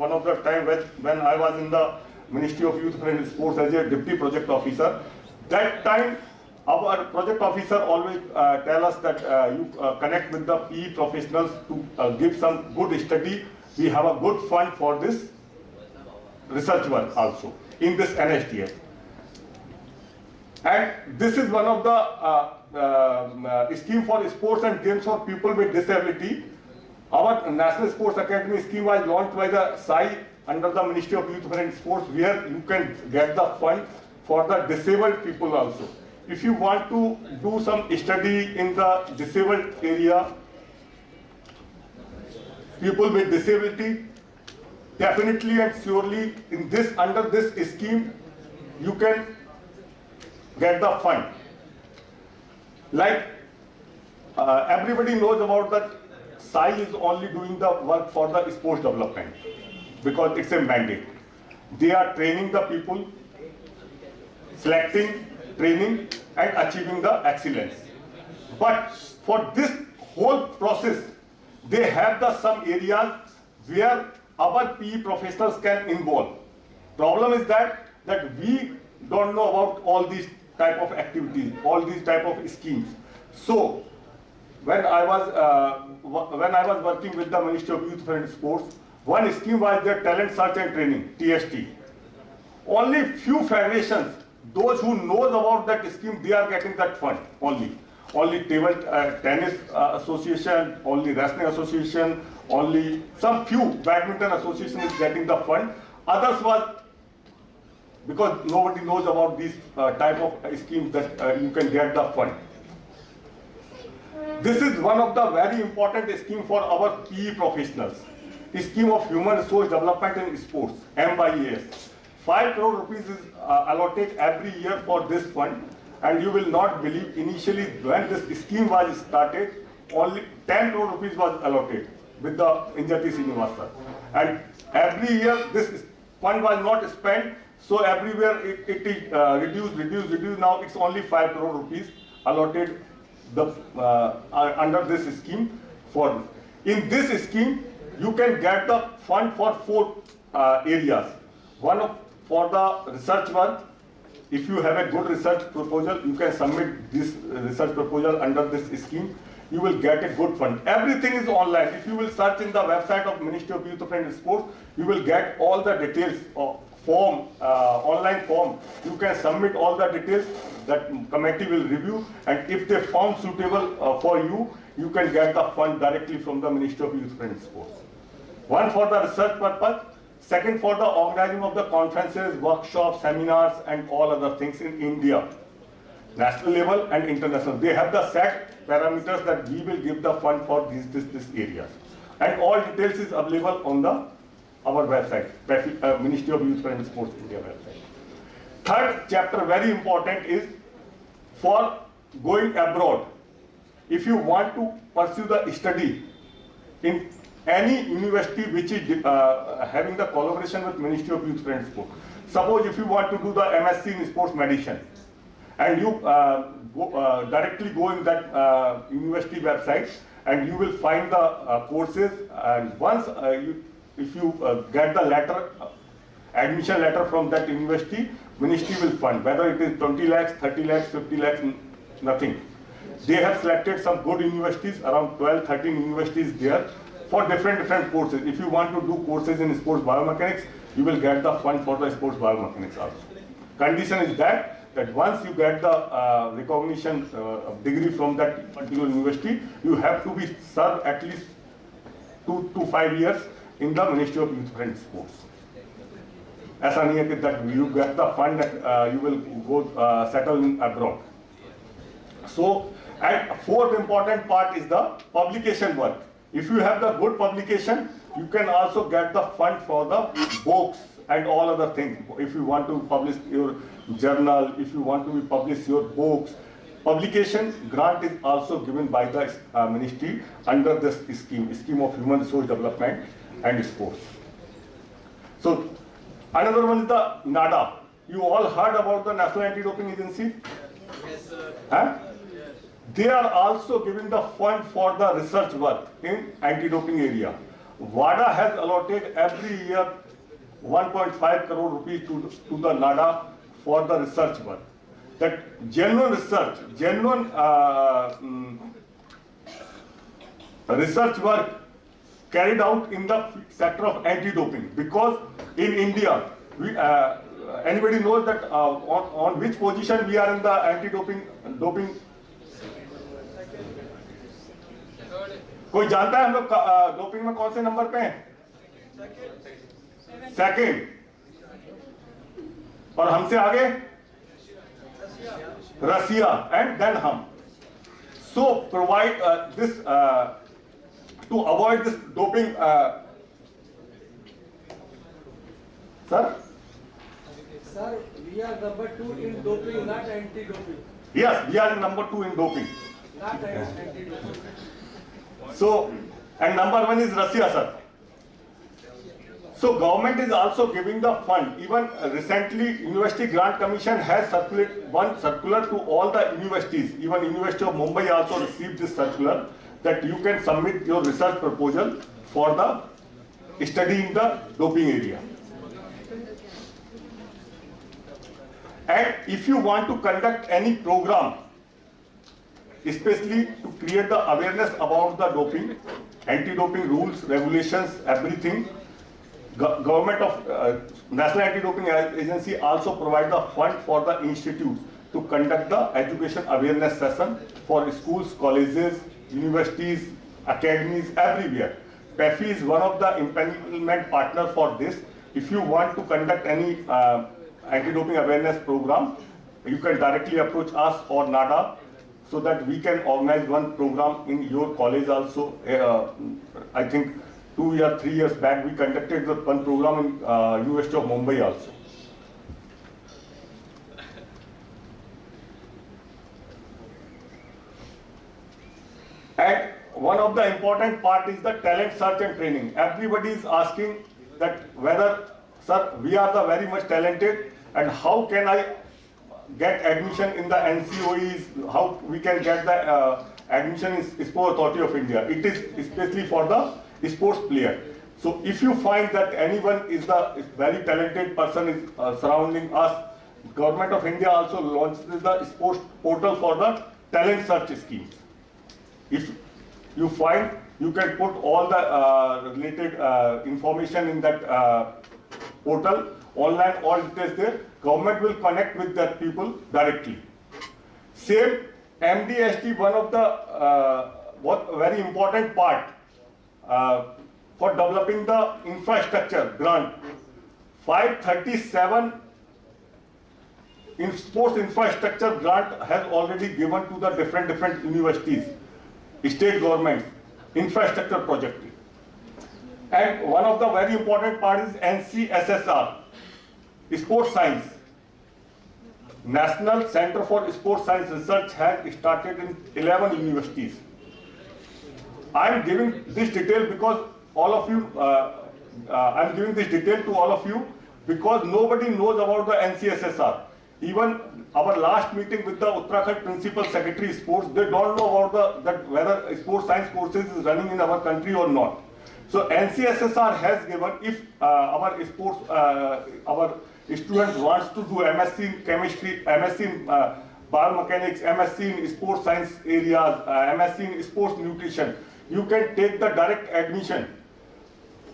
one of the time when I was in the Ministry of Youth and Sports as a deputy project officer. That time our project officer always tell us that you connect with the PE professionals to give some good study. We have a good fund for this research work also in this NSDF. And this is one of the scheme for sports and games for people with disability. Our National Sports Academy scheme was launched by the SAI under the Ministry of Youth and Sports, where you can get the fund for the disabled people also. If you want to do some study in the disabled area, people with disability, definitely and surely in this, under this scheme, you can get the fund. Like everybody knows about that SAI is only doing the work for the sports development because it's a mandate. They are training the people, selecting, training and achieving the excellence. But for this whole process, they have the some areas where our PE professionals can involve. Problem is that we don't know about all these type of activities, all these type of schemes. So when I was working with the Ministry of Youth and Sports, one scheme was their talent search and training, TST. Only few federations, those who knows about that scheme, they are getting that fund only. Only table tennis association, only wrestling association, only some few badminton association is getting the fund. Others was because nobody knows about these type of schemes that you can get the fund. This is one of the very important scheme for our PE professionals. The scheme of human resource development in sports, MYES. 5 crore rupees is allotted every year for this fund, and you will not believe initially when this scheme was started, only 10 crore rupees was allotted with the Injati Srinivasa. And every year this fund was not spent, so everywhere it is reduced. Now it's only 5 crore rupees allotted under this scheme. In this scheme, you can get the fund for 4 areas. One for the research work. If you have a good research proposal, you can submit this research proposal under this scheme. You will get a good fund. Everything is online. If you will search in the website of Ministry of Youth and Sports, you will get all the details of form, online form. You can submit all the details that committee will review, and if they found suitable for you, you can get the fund directly from the Ministry of Youth and Sports. One for the research purpose. Second, for the organizing of the conferences, workshops, seminars, and all other things in India, national level and international. They have the set parameters that we will give the fund for these areas. And all details is available on our website, Ministry of Youth and Sports India website. Third chapter, very important, is for going abroad. If you want to pursue the study in any university which is having the collaboration with Ministry of Youth and Sport. Suppose if you want to do the MSc in sports medicine, and you directly go in that university website, and you will find the courses, and once if you get the letter, admission letter from that university, Ministry will fund, whether it is 20 lakhs, 30 lakhs, 50 lakhs, nothing. They have selected some good universities, around 12, 13 universities there, for different courses. If you want to do courses in sports biomechanics, you will get the fund for the sports biomechanics also. Condition is that once you get the recognition degree from that particular university, you have to be served at least 2 to 5 years in the Ministry of Youth and Sports. ऐसा नहीं है कि that you get the fund that you will go settle in abroad. So, and fourth important part is the publication work. If you have the good publication, you can also get the fund for the books and all other things. If you want to publish your journal, if you want to publish your books, publication grant is also given by the ministry under this scheme of human resource development and sports. So another one is the NADA. You all heard about the National Anti-Doping Agency? Yes, sir. Huh? They are also giving the fund for the research work in anti-doping area. WADA has allotted every year 1.5 crore rupees to the NADA for the research work. That genuine research, research work carried out in the sector of anti-doping, because in India, anybody knows that on which position we are in the anti-doping. कोई जानता है हम लोग doping में कौन से number पे हैं? सेकंड. और हमसे आगे रसिया एंड देन हम. So provide this to avoid this doping Sir? Sir, we are number 2 in doping, not anti-doping. Yes, we are number 2 in doping. Not anti-doping. So, and number 1 is Russia, sir. So government is also giving the fund. Even recently, University Grant Commission has circulated one circular to all the universities. Even University of Mumbai also received this circular that you can submit your research proposal for the study in the doping area. And if you want to conduct any program, especially to create the awareness about the doping, anti-doping rules, regulations, everything, Government of National Anti-Doping Agency also provide the fund for the institutes to conduct the education awareness session for schools, colleges, universities, academies, everywhere. B.P.C.A is one of the implement partner for this. If you want to conduct any anti-doping awareness program, you can directly approach us or NADA so that we can organize one program in your college also. I think 2 or 3 years back, we conducted the one program in University of Mumbai also. And one of the important part is the talent search and training. Everybody is asking that whether, sir, we are the very much talented, and how can I get admission in the NCOEs? How we can get the admission in Sport Authority of India? It is especially for the sports player. So if you find that anyone is the very talented person is surrounding us, Government of India also launched the sports portal for the talent search schemes. If you find, you can put all the related information in that portal, online, all details there. Government will connect with that people directly. Same MDST, one of the very important part for developing the infrastructure grant, 537 in sports infrastructure grant has already given to the different universities, state governments, infrastructure project. And one of the very important part is NCSSR, sports science. National Center for Sports Science Research has started in 11 universities. I am giving this detail because all of you, I am giving this detail to all of you because nobody knows about the NCSSR. Even our last meeting with the Uttarakhand Principal Secretary Sports, they don't know about that whether sports science courses is running in our country or not. So NCSSR has given, if our sports, our students wants to do MSc in chemistry, MSc in biomechanics, MSc in sports science areas, MSc in sports nutrition, you can take the direct admission.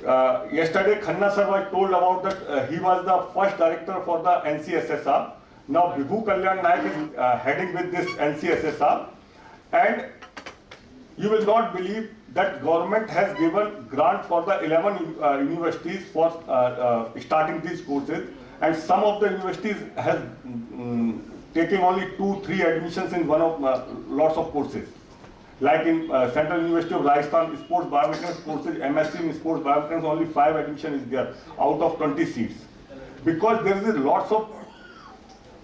Yesterday, Khanna sir was told about that he was the first director for the NCSSR. Now, Vibhu Kalyan Naik is heading with this NCSSR. And you will not believe that government has given grant for the 11 universities for starting these courses. And some of the universities has taken only 2-3 admissions in one of lots of courses. Like in Central University of Rajasthan, sports biomechanics courses, MSc in sports biomechanics, only 5 admission is there out of 20 seats. Because there is lots of,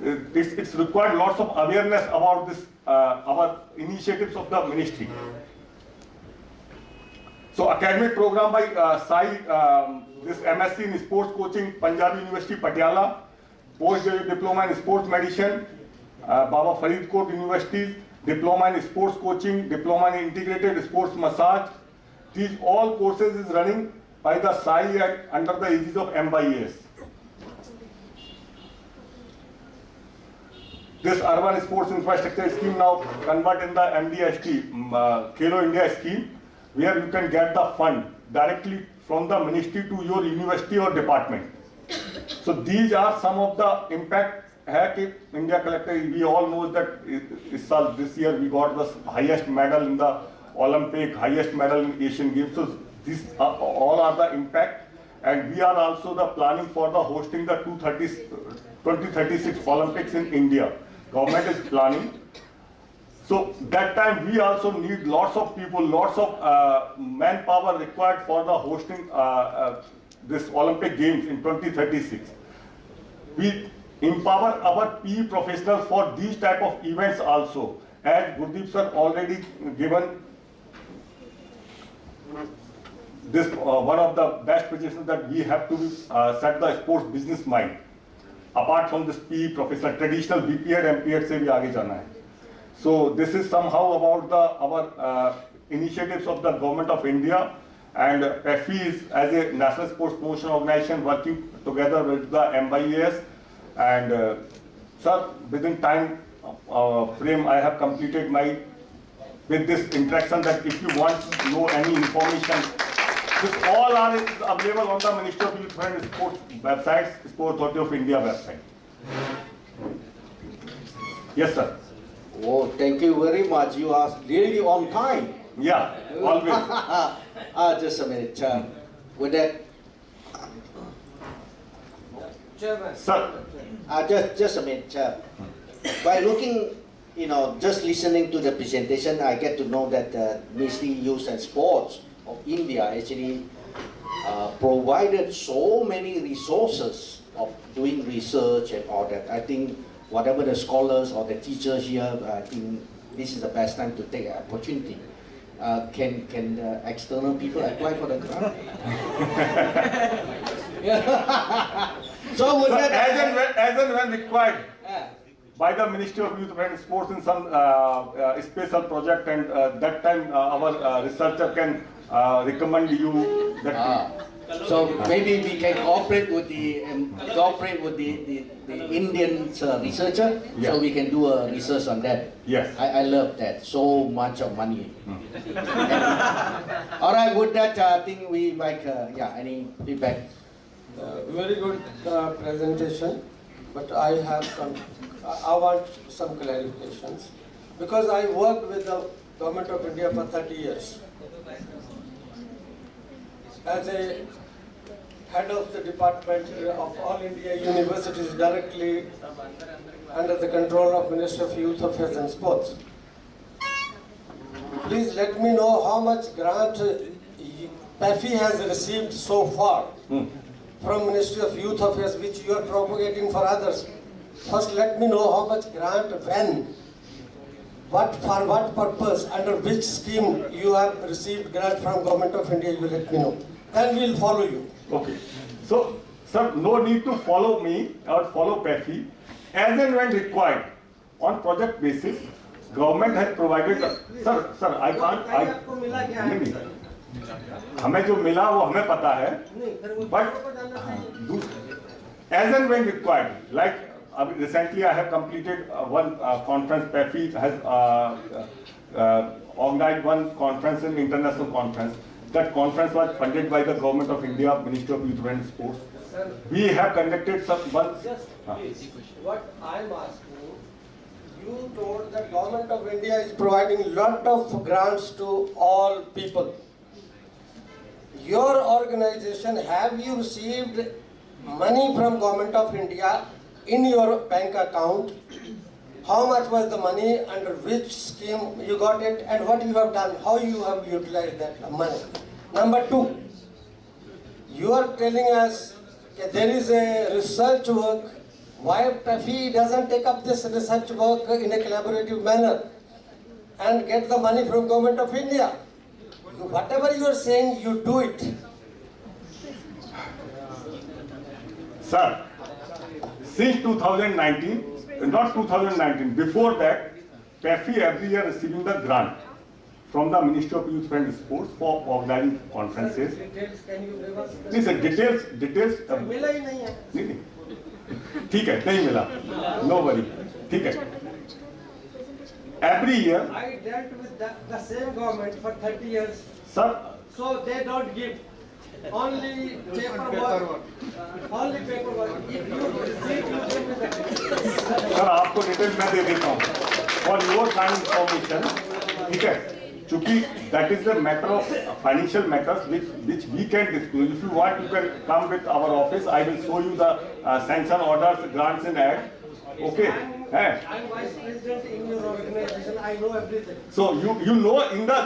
it's required lots of awareness about this, our initiatives of the ministry. So academic program by Sai, this MSc in sports coaching, Punjab University, Patiala, postgraduate diploma in sports medicine, Baba Faridkot Universities, diploma in sports coaching, diploma in integrated sports massage. These all courses is running by the Sai and under the aegis of MYAS. This urban sports infrastructure scheme now convert in the MDST, Khelo India scheme, where you can get the fund directly from the ministry to your university or department. So these are some of the impact. India collected, we all know that this year we got the highest medal in the Olympic, highest medal in Asian Games. So these all are the impact, and we are also the planning for the hosting the 2036 Olympics in India. Government is planning. So that time we also need lots of people, lots of manpower required for the hosting this Olympic Games in 2036. We empower our PE professionals for these type of events also. As Gurdeep sir already given this one of the best positions that we have to set the sports business mind. Apart from this PE professional, traditional BPEd, MPEd से भी आगे जाना है. So this is somehow about our initiatives of the government of India, and PFI is as a national sports promotion organization working together with the MYAS, and sir, within time frame I have completed my with this interaction that if you want to know any information, this all are available on the Ministry of Youth and Sports websites, Sport Authority of India website. Yes, sir. Oh, thank you very much. You are really on time. Yeah, always. Just a minute. With that, Sir, just a minute. By looking, just listening to the presentation, I get to know that Ministry of Youth and Sports of India actually provided so many resources of doing research and all that. I think whatever the scholars or the teachers here, I think this is the best time to take an opportunity. Can external people apply for the grant? So would sir, that as and when required by the Ministry of Youth and Sports in some special project, and that time our researcher can recommend you that. So maybe we can cooperate with the Indian researcher, Yeah. so we can do a research on that. Yes. I love that. So much of money. All right, with that, I think we like any feedback. Very good presentation, but I want some clarifications, because I worked with the Government of India for 30 years as a head of the Department of All India Universities, directly under the control of Minister of Youth Affairs and Sports. Please let me know how much grant PFI has received so far from Ministry of Youth Affairs, which you are propagating for others. First, let me know how much grant, when, for what purpose, under which scheme you have received grant from Government of India. You let me know. Then we'll follow you. Okay. So, sir, no need to follow me or follow PFI. As and when required, on project basis, government has provided. Sir, I can't. नहीं, हमें जो मिला वो हमें पता है, but as and when required, like recently I have completed one conference. PFI has organized one conference, an international conference. That conference was funded by the Government of India, Ministry of Youth and Sports. We have conducted some one. What I'm asking, you told that Government of India is providing lot of grants to all people. Your organization, have you received money from Government of India in your bank account? How much was the money, under which scheme you got it, and what you have done, how you have utilized that money? Number two, you are telling us that there is a research work. Why PFI doesn't take up this research work in a collaborative manner and get the money from Government of India? Whatever you are saying, you do it. Sir, since 2019, not 2019, before that, PFI every year receiving the grant from the Ministry of Youth and Sports for organizing conferences. Details, can you give us? नहीं sir, details मिला ही नहीं है. नहीं, ठीक है, नहीं मिला, no worry, ठीक है. Every year, I dealt with the same government for 30 years. sir, So they don't give only paperwork. Only paperwork. If you receive, you give me the sir आपको डिटेल मैं दे देता हूँ. For your kind information, ठीक है, चूँकि that is the matter of financial matters which we can disclose. If you want, you can come with our office. I will show you the sanction orders, grants and act. Okay. I'm vice president in your organization. I know everything. So you know in the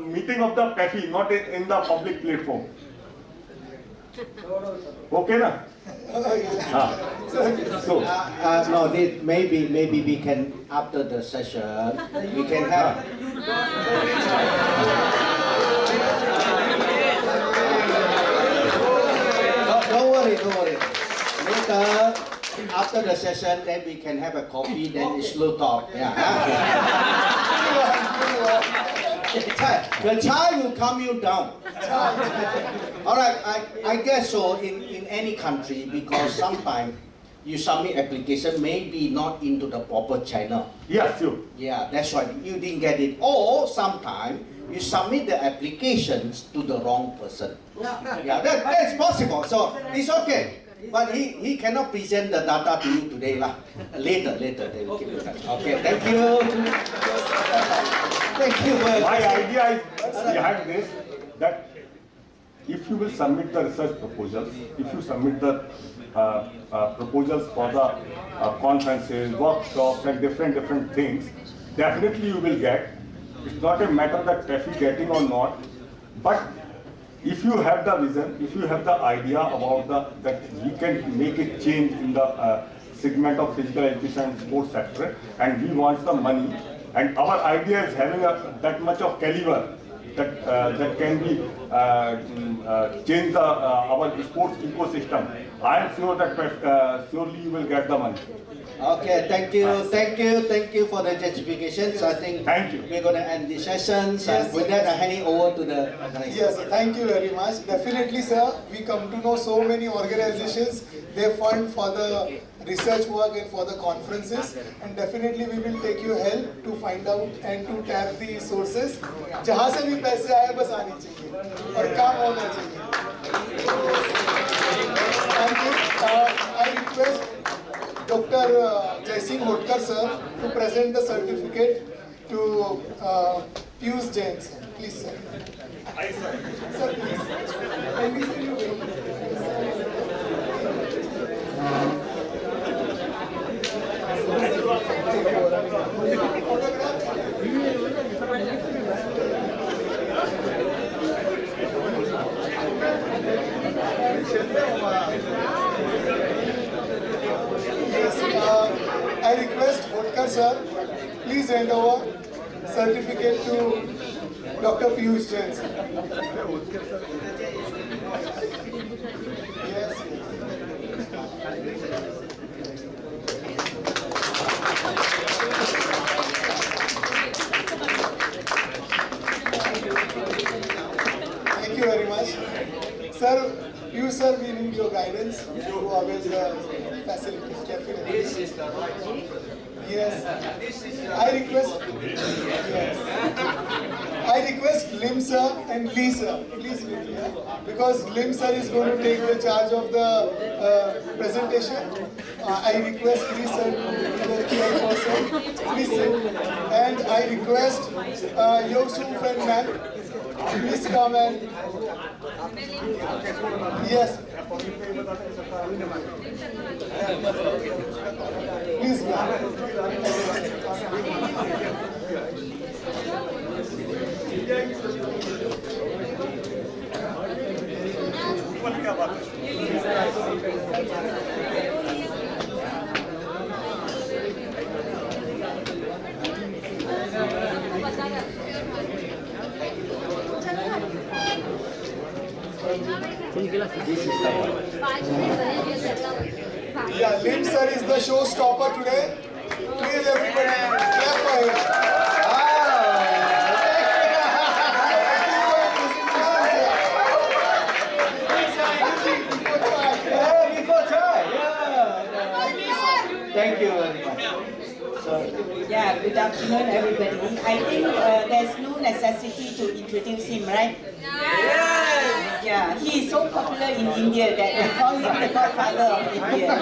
meeting of the PFI, not in the public platform. Okay, na? So, No, maybe we can, after the session, we can have. Don't worry. Later, after the session, then we can have a coffee, then it's slow talk. Yeah. The chai will calm you down. All right, I guess so in any country, because sometimes you submit application maybe not into the proper channel. yes, sure. Yeah, that's right. You didn't get it. Or sometimes you submit the applications to the wrong person. Yeah, that's possible. So it's okay. But he cannot present the data to you today. Later they will give you that. Okay, thank you. Thank you. My idea is behind this, that if you will submit the research proposals, if you submit the proposals for the conferences, workshops and different things, definitely you will get. It's not a matter that traffic getting or not, but if you have the vision, if you have the idea about that we can make a change in the segment of physical education and sports sector, and we want some money, and our idea is having that much of caliber that can be change our sports ecosystem. I am sure that surely you will get the money. Okay, thank you for the justifications. I think Thank you. we're going to end the sessions. And with that, I'm handing over to the next. Yes, thank you very much. Definitely, sir, we come to know so many organizations, they fund for the research work and for the conferences, and definitely we will take your help to find out and to tap the sources. जहाँ से भी पैसे आए बस आनी चाहिए और काम होना चाहिए. Thank you. I request Dr. Jaising Hotkar sir to present the certificate to Piyush Jain sir. Please sir. Sir, please. Can we see you? I request Hotkar sir, please hand over certificate to Dr. Piyush Jain sir. Yes. Thank you very much. Sir, you sir, we need your guidance to always facilitate definitely. Yes. I request Lim sir and Lee sir, please meet here, because Lim sir is going to take the charge of the presentation. I request Lee sir to be the chairperson, please sit. And I request Yosuf and ma'am, please come and yes. Please ma'am. Yeah, Lim sir is the showstopper today. Please everybody clap for him. Thank you very much. Yeah, good afternoon, everybody. I think there's no necessity to introduce him, right? Yes. Yeah, he is so popular in India that they call him the godfather of India.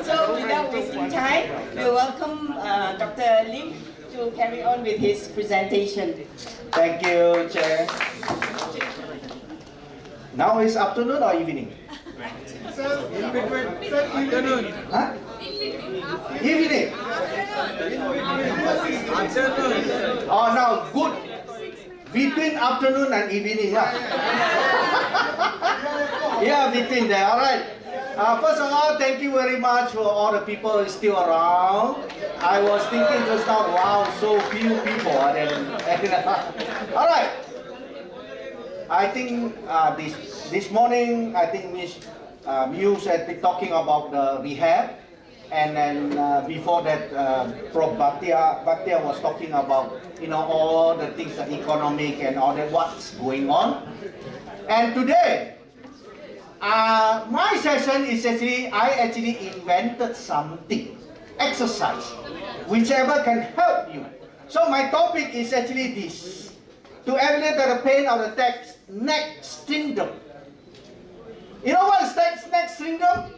So without wasting time, we welcome Dr. Lim to carry on with his presentation. Thank you, Chair. Now it's afternoon or evening? Afternoon. Huh? Evening. Oh, now good. Between afternoon and evening, yeah. Yeah, between there, all right. First of all, thank you very much for all the people who are still around. I was thinking just now, wow, so few people. All right. I think this morning, I think Ms. Muse had been talking about the rehab. And then before that, Prof. Bhatia was talking about, all the things, the economic and all that, what's going on. And today, my session is I actually invented something, exercise, whichever can help you. So my topic is actually this, to alleviate the pain of the neck syndrome. You know what is neck syndrome?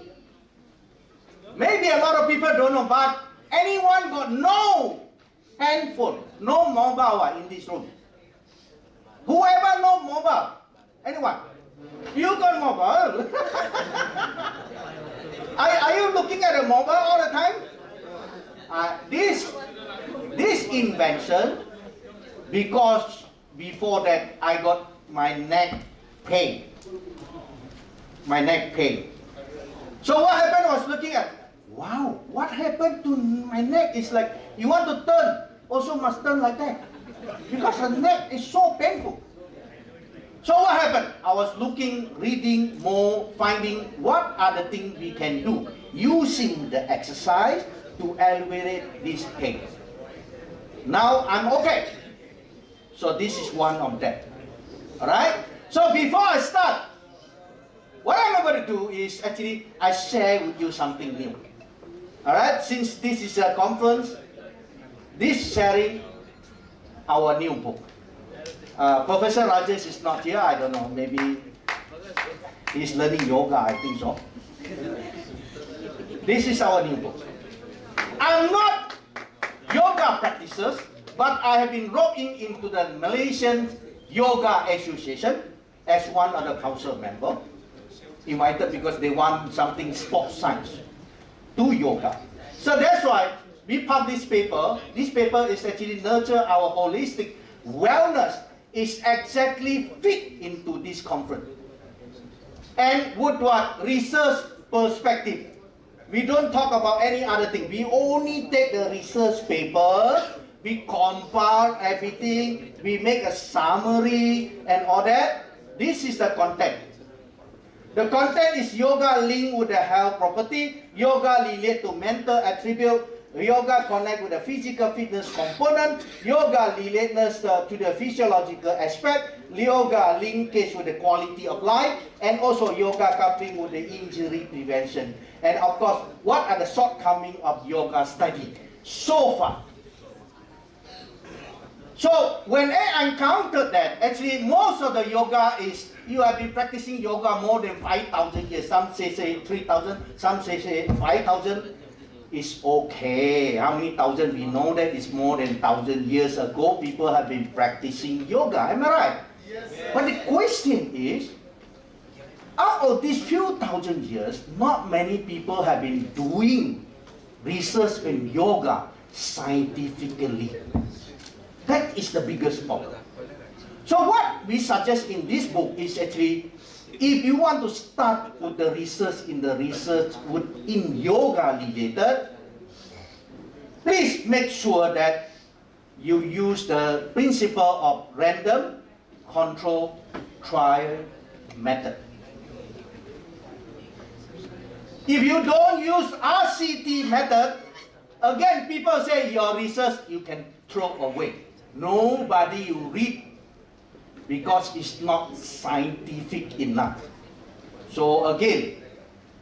Maybe a lot of people don't know, but anyone got no handphone, no mobile in this room? Whoever know mobile? Anyone? You got mobile? Are you looking at a mobile all the time? This invention, because before that I got my neck pain. So what happened? I was looking at, wow, what happened to my neck? It's like you want to turn, also must turn like that, because the neck is so painful. So what happened? I was looking, reading more, finding what are the things we can do using the exercise to alleviate this pain. Now I'm okay. So this is one of them. Alright? So before I start, what I'm going to do is actually I share with you something new. Alright? Since this is a conference, this sharing our new book. Professor Rajesh is not here, I don't know, maybe he's learning yoga, I think so. This is our new book. I'm not yoga practitioners, but I have been roped into the Malaysian Yoga Association as one of the council member, invited because they want something sports science to yoga. So that's why we publish paper. This paper is actually nurture our holistic wellness, is exactly fit into this conference. And with what? Research perspective. We don't talk about any other thing. We only take the research paper, we compile everything, we make a summary and all that. This is the content. The content is yoga linked with the health property, yoga relate to mental attribute, yoga connect with the physical fitness component, yoga relatedness to the physiological aspect, yoga linkage with the quality of life, and also yoga coupling with the injury prevention. And of course, what are the shortcomings of yoga study so far? So when I encountered that, actually most of the yoga is, you have been practicing yoga more than 5,000 years. Some say 3,000, some say 5,000. Is okay. How many thousand? We know that it's more than 1,000 years ago. People have been practicing yoga. Am I right? Yes, sir. But the question is, out of these few thousand years, not many people have been doing research in yoga scientifically. That is the biggest problem. So what we suggest in this book is actually, if you want to start with the research in yoga related, please make sure that you use the principle of random control trial method. If you don't use RCT method, again people say your research you can throw away. Nobody will read because it's not scientific enough. So again,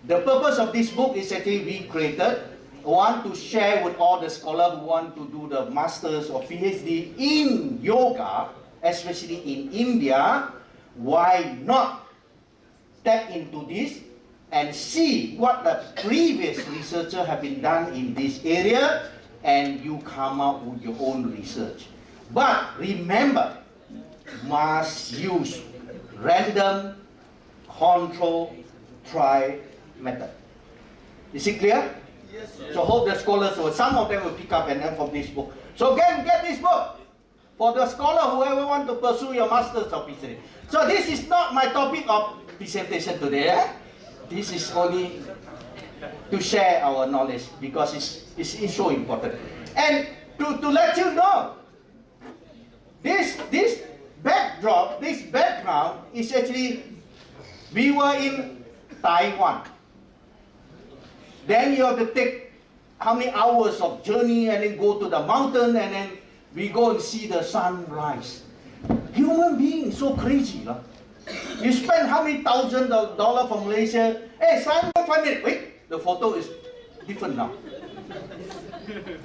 the purpose of this book is actually we created one to share with all the scholars who want to do the masters or PhD in yoga, especially in India. Why not tap into this and see what the previous researchers have been done in this area, and you come out with your own research. But remember, must use random control trial method. Is it clear? Yes, sir. So hope the scholars, or some of them will pick up and learn from this book. So again, get this book. for the scholar, whoever want to pursue your master's of BPCA. So this is not my topic of presentation today. This is only to share our knowledge because it's so important. And to let you know, this backdrop, this background is actually, we were in Taiwan. Then you have to take how many hours of journey and then go to the mountain and then we go and see the sunrise. Human being so crazy. You spend how many $1,000 from Malaysia? Hey, Simon, 5 minutes. Wait, the photo is different now.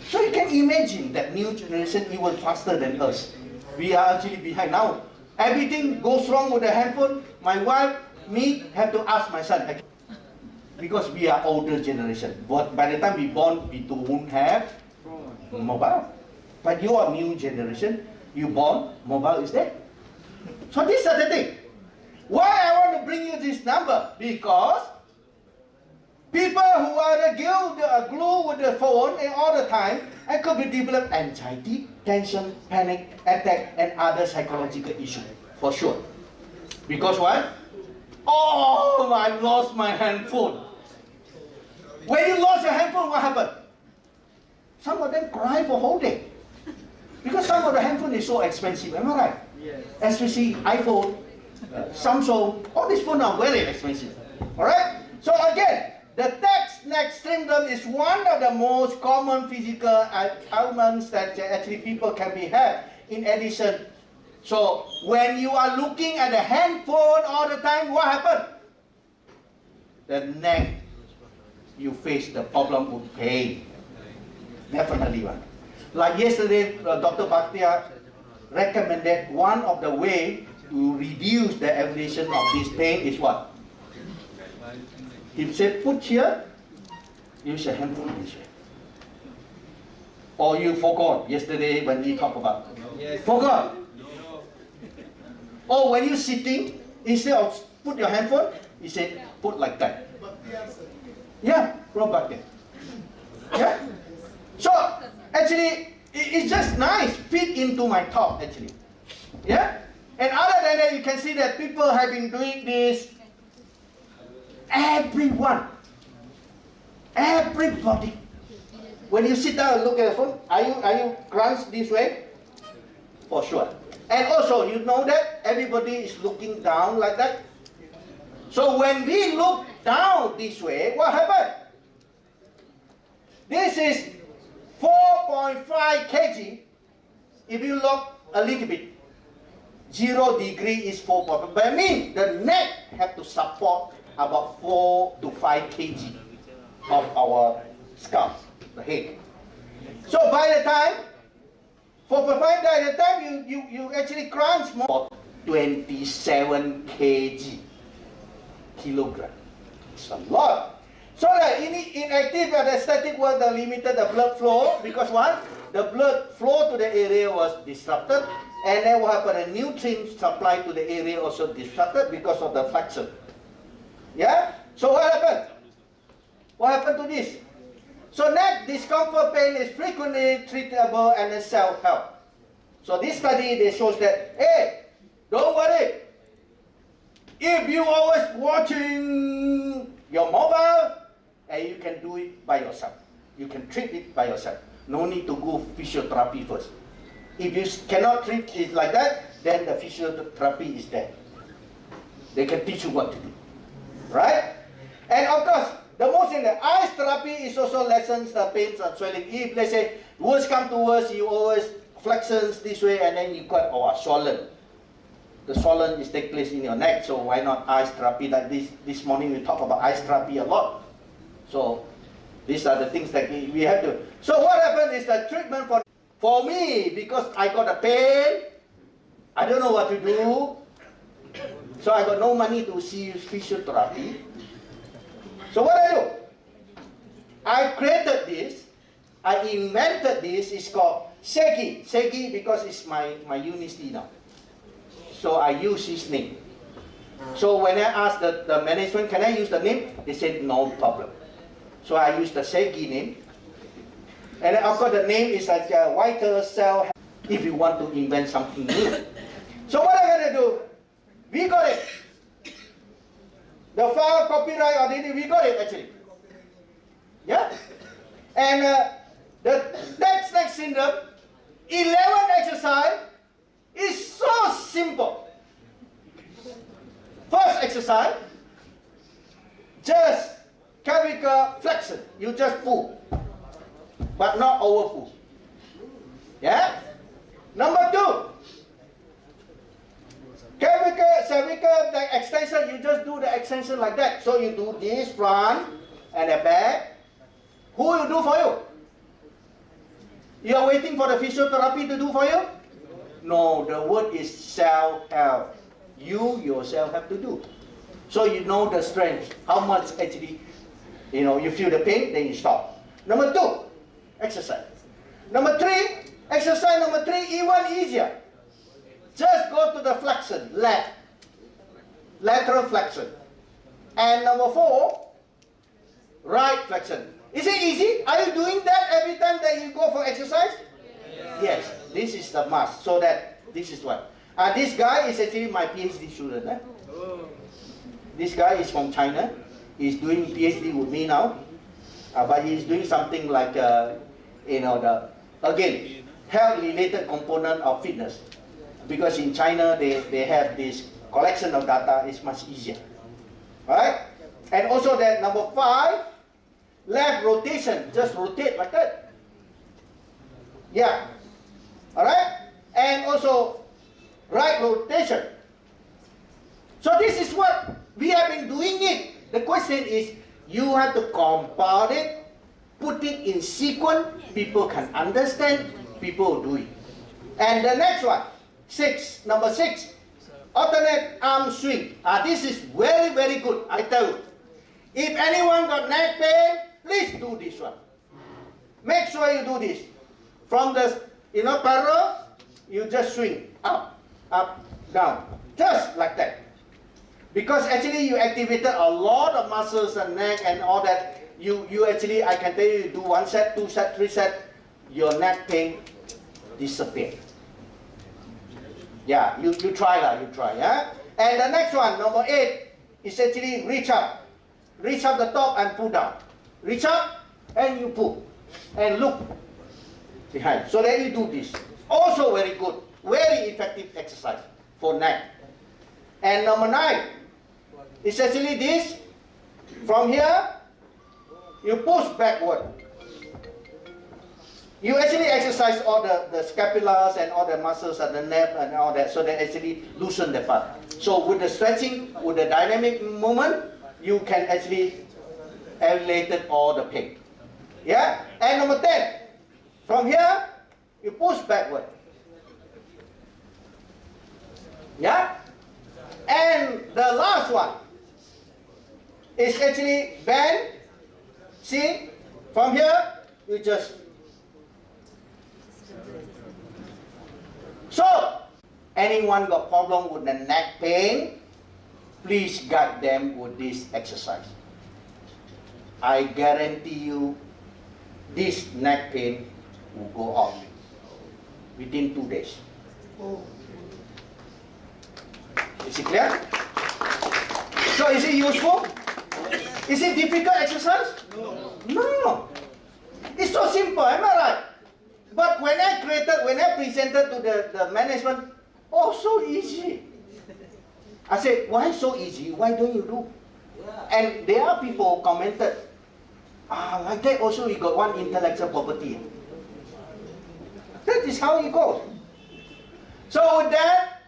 So you can imagine that new generation even faster than us. We are actually behind now. Everything goes wrong with the handphone. My wife, me, have to ask my son. Because we are older generation. But by the time we born, we don't have mobile. But you are new generation. You born, mobile is there. So these are the thing. Why I want to bring you this number? Because people who are glued with the phone all the time and could be develop anxiety, tension, panic, attack, and other psychological issues for sure. Because why? Oh, I lost my handphone. When you lost your handphone, what happened? Some of them cry for whole day. Because some of the handphone is so expensive, am I right? Yes. Especially iPhone, Samsung, all these phones are very expensive. Alright? So again, the text neck syndrome is one of the most common physical ailments that actually people can be had. In addition, so when you are looking at the handphone all the time, what happened? The neck, you face the problem with pain. Definitely one. Like yesterday, Dr. Bhatia recommended one of the way to reduce the elevation of this pain is what? He said, put here, use your handphone this way. Or you forgot yesterday when we talked about it. Yes. Forgot. Or when you're sitting, instead of put your handphone, he said, put like that. Yeah, roll back there. Yeah? So, actually, it's just nice, fit into my talk actually. Yeah? And other than that, you can see that people have been doing this. Everyone. Everybody. When you sit down and look at the phone, are you crunched this way? For sure. And also, you know that everybody is looking down like that. So when we look down this way, what happened? This is 4.5 kg. If you look a little bit, 0 degree is 4.5. But I mean, the neck have to support about 4 to 5 kg of our scalp, the head. So by the time, 4.5, by the time you actually crunch more, 27 kilogram. It's a lot. So the inactive and the static were the limited the blood flow because what? The blood flow to the area was disrupted, and then what happened? The nutrient supply to the area also disrupted because of the flexion. Yeah? So what happened? What happened to this? So neck discomfort pain is frequently treatable and self-help. So this study they shows that, hey, don't worry. If you always watching your mobile, and you can do it by yourself. You can treat it by yourself. No need to go physiotherapy first. If you cannot treat it like that, then the physiotherapy is there. They can teach you what to do. Right? And of course, the most in the ice therapy is also lessens the pains and swelling. If let's say worst come to worst, you always flexions this way and then you got swollen. The swollen is take place in your neck, so why not ice therapy like this? This morning we talk about ice therapy a lot. So these are the things that we have to. So what happened is the treatment for me, because I got a pain, I don't know what to do. So I got no money to see physiotherapy. So what I do? I created this. I invented this. It's called Segi. Segi because it's my university now. So I use his name. So when I asked the management, can I use the name? They said no problem. So I used the Segi name. And of course the name is like a whiter cell. if you want to invent something new. So what I'm going to do, we got it. The file, copyright, or anything, we got it actually. Yeah? And the next syndrome, 11 exercise is so simple. First exercise, just clavicle flexion. You just pull, but not over pull. Yeah? Number 2, cervical extension. You just do the extension like that. So you do this front and the back. Who will do for you? You are waiting for the physiotherapy to do for you? No, the word is self-help. You yourself have to do. So you know the strength, how much actually, you feel the pain, then you stop. Number 2, exercise. Number 3, exercise number 3, even easier. Just go to the flexion, lateral flexion. And number 4, right flexion. Is it easy? Are you doing that every time that you go for exercise? Yes. This is the must. So that this is what. This guy is actually my PhD student. This guy is from China. He's doing PhD with me now. But he's doing something like, again, health-related component of fitness. Because in China, they have this collection of data. It's much easier. Alright? And also that number 5, left rotation. Just rotate like that. Yeah. Alright? And also right rotation. So this is what we have been doing it. The question is, you have to compound it, put it in sequence, people can understand, people do it. And the next one, number 6, alternate arm swing. This is very, very good, I tell you. If anyone got neck pain, please do this one. Make sure you do this. From the parallel, you just swing up, down, just like that. Because actually you activated a lot of muscles and neck and all that. You actually, I can tell you do 1 set, 2 set, 3 set, your neck pain disappear. Yeah, you try, yeah. And the next one, number 8, is actually reach up. Reach up the top and pull down. Reach up and you pull. And look behind. So that you do this. Also very good. Very effective exercise for neck. And number 9 is actually this. From here, you push backward. You actually exercise all the scapulars and all the muscles at the neck and all that, so they actually loosen the part. So with the stretching, with the dynamic movement, you can actually alleviate all the pain. Yeah? And number 10, from here, you push backward. Yeah? And the last one is actually bend. See? From here, you just... So, anyone got problem with the neck pain, please guide them with this exercise. I guarantee you, this neck pain will go off within 2 days. Is it clear? So is it useful? Is it difficult exercise? No. It's so simple, am I right? But when I presented to the management, oh, so easy. I said, why so easy? Why don't you do? And there are people who commented, like that also you got one intellectual property. That is how it goes. So with that,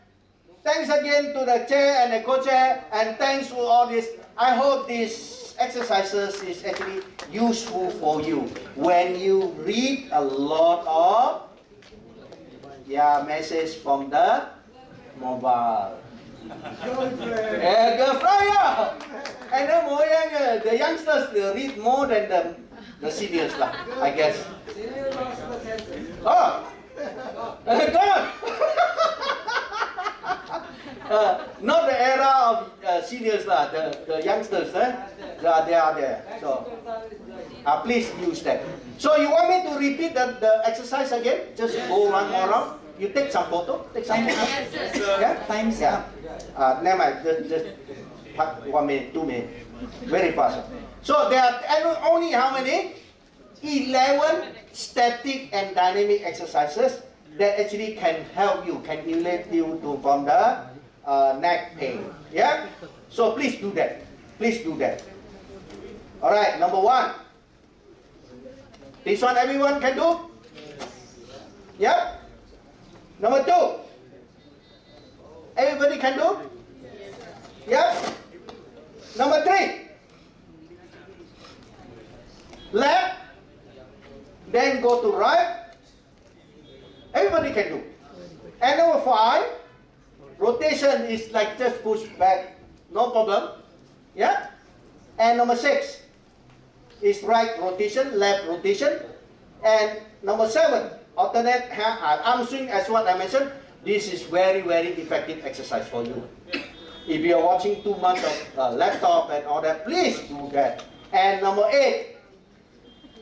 thanks again to the chair and the co-chair, and thanks for all this. I hope these exercises is actually useful for you when you read a lot of message from the mobile. Girlfriend, yeah. And then the youngsters they read more than the seniors lah, I guess. Oh, God. Not the era of seniors, the youngsters, they are there. So please use that. So you want me to repeat the exercise again? Just go one more round. You take some photo. Take some photo. Yeah? Time's Yeah. up. Never mind. Just 1 minute, 2 minutes. Very fast. So there are only how many? 11 static and dynamic exercises that actually can help you, can relate you to from the neck pain. Yeah? So please do that. Please do that. Alright, number 1. This one everyone can do? Yeah? Number 2. Everybody can do? Yeah? Number 3. Left. Then go to right. Everybody can do. And number 5. Rotation is like just push back. No problem. Yeah? And number 6 is right rotation, left rotation. And number 7, alternate arm swing as what I mentioned. This is very, very effective exercise for you. If you are watching too much of laptop and all that, please do that. And number 8,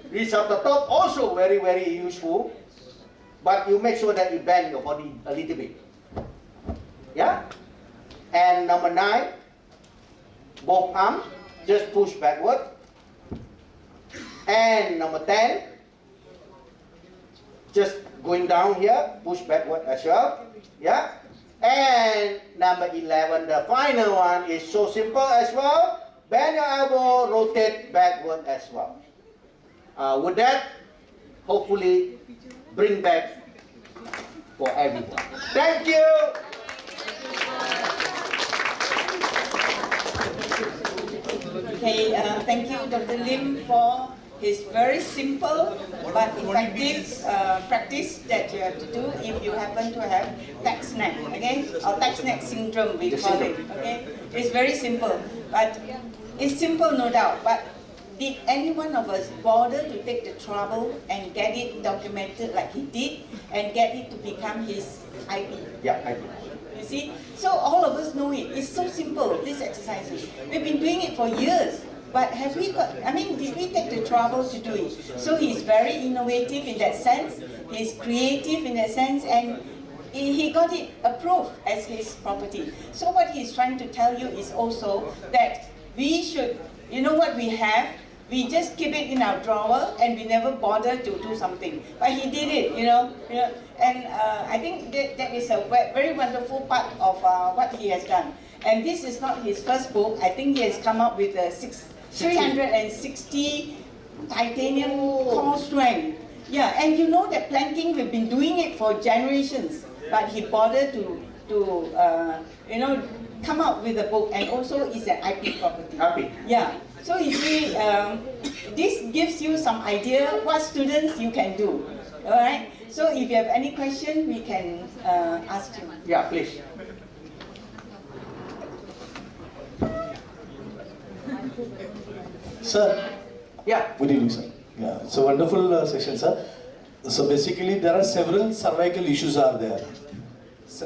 reach up the top, also very, very useful. But you make sure that you bend your body a little bit. Yeah? And number 9, both arms, just push backward. And number 10, just going down here, push backward as well. Yeah? And number 11, the final one is so simple as well. Bend your elbow, rotate backward as well. With that, hopefully bring back for everyone. Thank you. Okay, thank you, Dr. Lim, for his very simple but effective practice that you have to do if you happen to have text neck, okay? Or text neck syndrome, we call it, okay? It's very simple, but it's simple, no doubt, but did any one of us bother to take the trouble and get it documented like he did and get it to become his IP? Yeah, IP. You see? So all of us know it. It's so simple, these exercises. We've been doing it for years. But have we got, did we take the trouble to do it? So he's very innovative in that sense. He's creative in that sense. And he got it approved as his property. So what he's trying to tell you is also that we should, you know what we have? We just keep it in our drawer and we never bother to do something. But he did it, you know. And I think that is a very wonderful part of what he has done. And this is not his first book. I think he has come up with 360 titanium core strength. Yeah, and you know that planking, we've been doing it for generations. But he bothered to come out with a book, and also it's an IP property. IP. Yeah. So you see, this gives you some idea what students you can do. All right. So if you have any question, we can ask you. Yeah, please. Sir, Yeah. good evening, sir. Yeah, it's a wonderful session, sir. So basically, there are several cervical issues are there,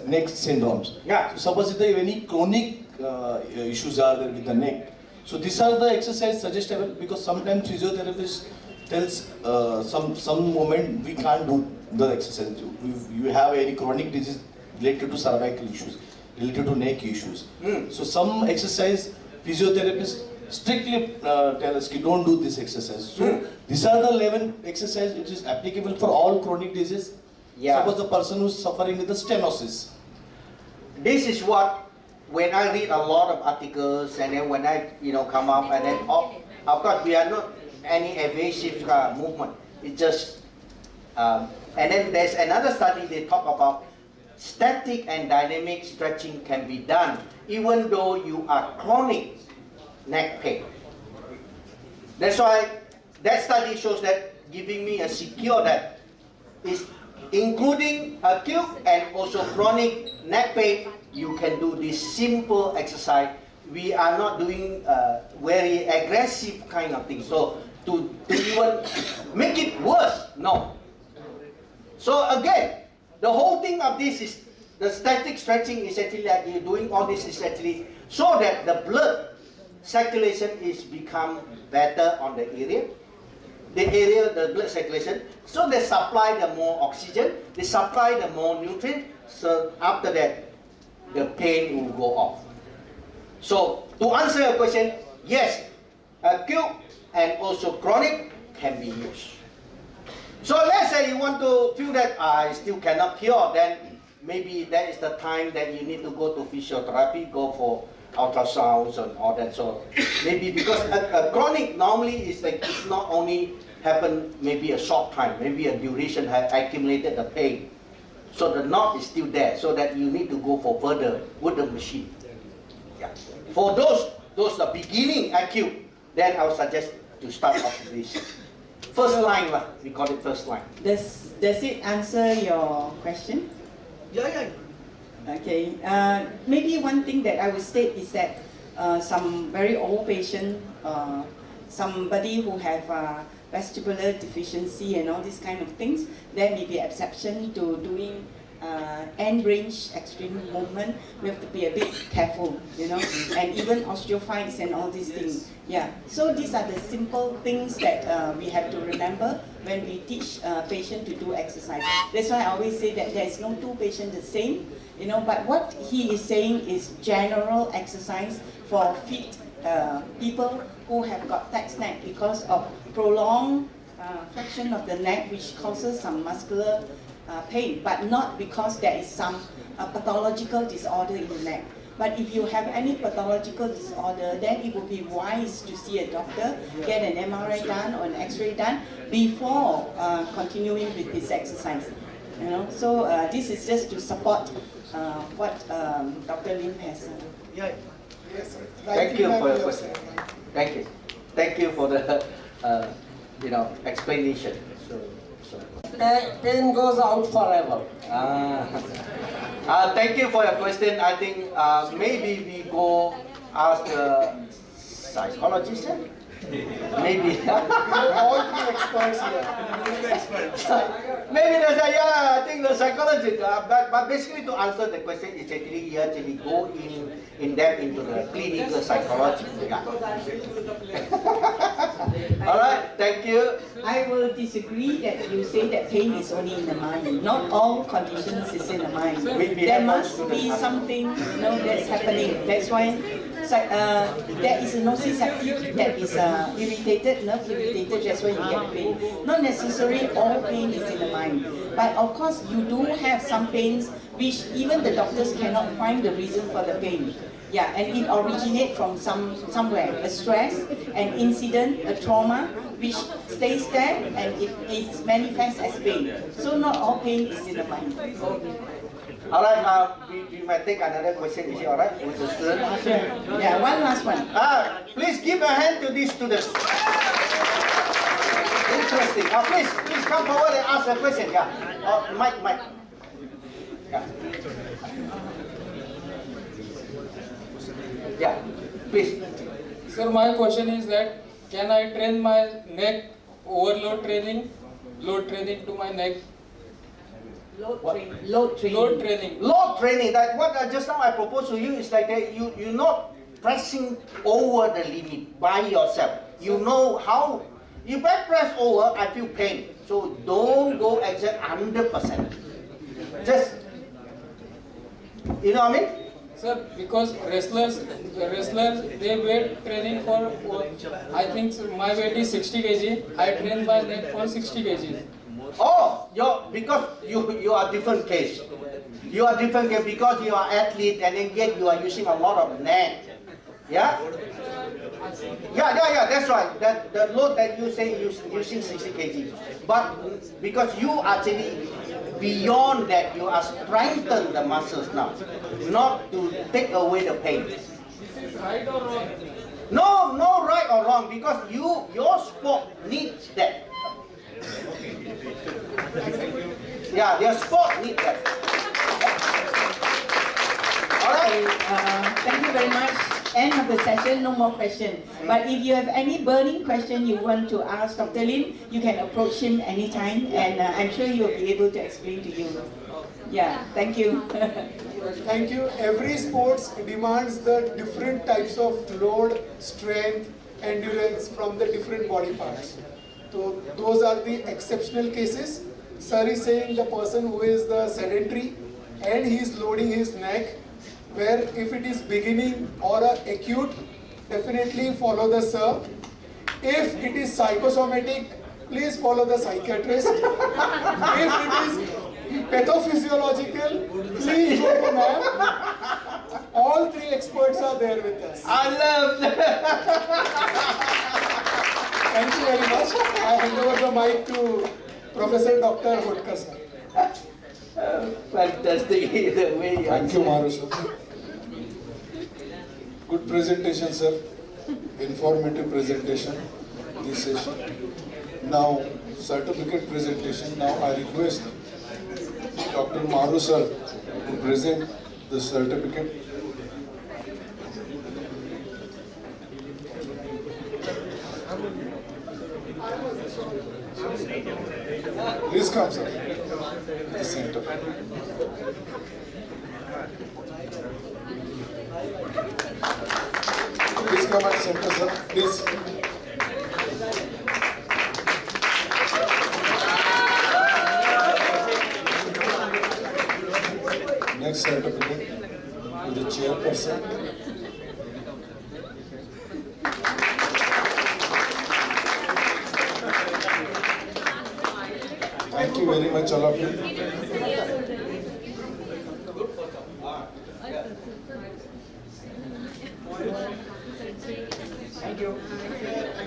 neck syndromes. Yeah. So suppose if there are any chronic issues are there with the neck, so these are the exercise suggestible, because sometimes physiotherapist tells some moment we can't do the exercise. You have any chronic disease related to cervical issues, related to neck issues. So some exercise physiotherapists strictly tell us, don't do this exercise. So these are the 11 exercises which is applicable for all chronic disease. Yeah. Suppose the person who is suffering with the stenosis. This is what, when I read a lot of articles and then when I come up and then of course we are not any evasive movement. It's just and then there's another study they talk about static and dynamic stretching can be done even though you are chronic neck pain. That's why that study shows that giving me a secure that is including acute and also chronic neck pain, you can do this simple exercise. We are not doing very aggressive kind of thing. So to even make it worse, no. So again, the whole thing of this is the static stretching is actually like you're doing all this is actually so that the blood circulation is become better on the area, the blood circulation, so they supply the more oxygen, they supply the more nutrient, so after that, the pain will go off. So, to answer your question, yes, acute and also chronic can be used. So let's say you want to feel that I still cannot cure, then maybe that is the time that you need to go to physiotherapy, go for ultrasounds and all that. So maybe because a chronic normally is like it's not only happen maybe a short time, maybe a duration has accumulated the pain. So the knot is still there, so that you need to go for further with the machine. Yeah. For those the beginning acute, then I would suggest to start off with this. First line, we call it first line. Does it answer your question? Yeah. Okay. Maybe one thing that I would state is that some very old patient, somebody who have vestibular deficiency and all these kind of things, there may be exception to doing end range extreme movement. We have to be a bit careful, and even osteophytes and all these things. Yeah. So these are the simple things that we have to remember when we teach patient to do exercise. That's why I always say that there is no two patients the same, but what he is saying is general exercise for fit people who have got tight neck because of prolonged flexion of the neck, which causes some muscular pain, but not because there is some pathological disorder in the neck. But if you have any pathological disorder, then it would be wise to see a doctor, get an MRI done or an X-ray done before continuing with this exercise. So this is just to support what Dr. Lim has said. Yeah. Yes, sir. Thank you for your question. Thank you. Thank you for the explanation. Pain goes out forever. Thank you for your question. I think maybe we go ask the psychologist. Maybe. All three experts here. Maybe there's I think the psychologist. But basically, to answer the question, is actually you actually go in depth into the clinical psychology. Yeah. All right. Thank you. I will disagree that you say that pain is only in the mind. Not all conditions is in the mind. There must be something that's happening. That's why there is a nociceptive that is irritated, nerve irritated, that's why you get pain. Not necessarily all pain is in the mind. But of course you do have some pains which even the doctors cannot find the reason for the pain. Yeah, and it originates from somewhere, a stress, an incident, a trauma, which stays there and it manifests as pain. So not all pain is in the mind. All right, we might take another question. Is it all right with the student? Sure. Yeah, one last one. Please give a hand to these students. Interesting. Please come forward and ask a question. Yeah. Mike. Yeah. Yeah. Please. Sir, my question is that can I train my neck overload training to my neck? Load training. That what just now I propose to you is like that you're not pressing over the limit by yourself. You know how. If I press over, I feel pain. So don't go exact 100%. Just, you know what I mean? Sir, because wrestlers, they weight training for, I think my weight is 60 kg. I train my neck for 60 kg. Oh, because you are different case. You are different case because you are athlete and then yet you are using a lot of neck. Yeah? Yeah, that's right. That the load that you say using 60 kg. But because you actually beyond that, you are strengthen the muscles now, not to take away the pain. Right or wrong? No right or wrong, because your sport needs that. Yeah, your sport needs that. All right. Thank you very much. End of the session, no more questions. But if you have any burning question you want to ask Dr. Lim, you can approach him anytime, and I'm sure he will be able to explain to you. Yeah, thank you. Thank you. Every sports demands the different types of load, strength, endurance from the different body parts. So those are the exceptional cases. Sir is saying the person who is the sedentary and he is loading his neck, where if it is beginning or acute, definitely follow the sir. If it is psychosomatic, please follow the psychiatrist. If it is pathophysiological, please go to ma'am. All three experts are there with us. I love that. Thank you very much. I hand over the mic to Professor Dr. Hotkar sir. Fantastic the way you Thank you, Maru sir. Good presentation, sir. Informative presentation, this session. Now, certificate presentation. Now, I request Dr. Maru sir to present the certificate. Please come, sir. The center. Please come at center, sir. Please. Next certificate to the chairperson. Thank you very much, all of you.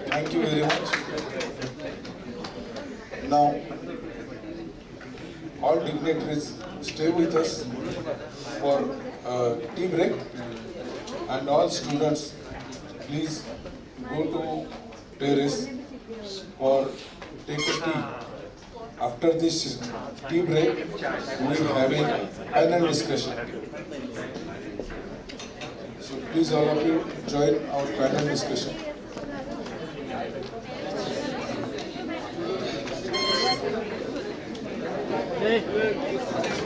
Thank you very much. Now, all dignitaries stay with us for tea break, and all students please go to terrace or take a tea. After this tea break, we will have a panel discussion. So please all of you join our panel discussion. Hey.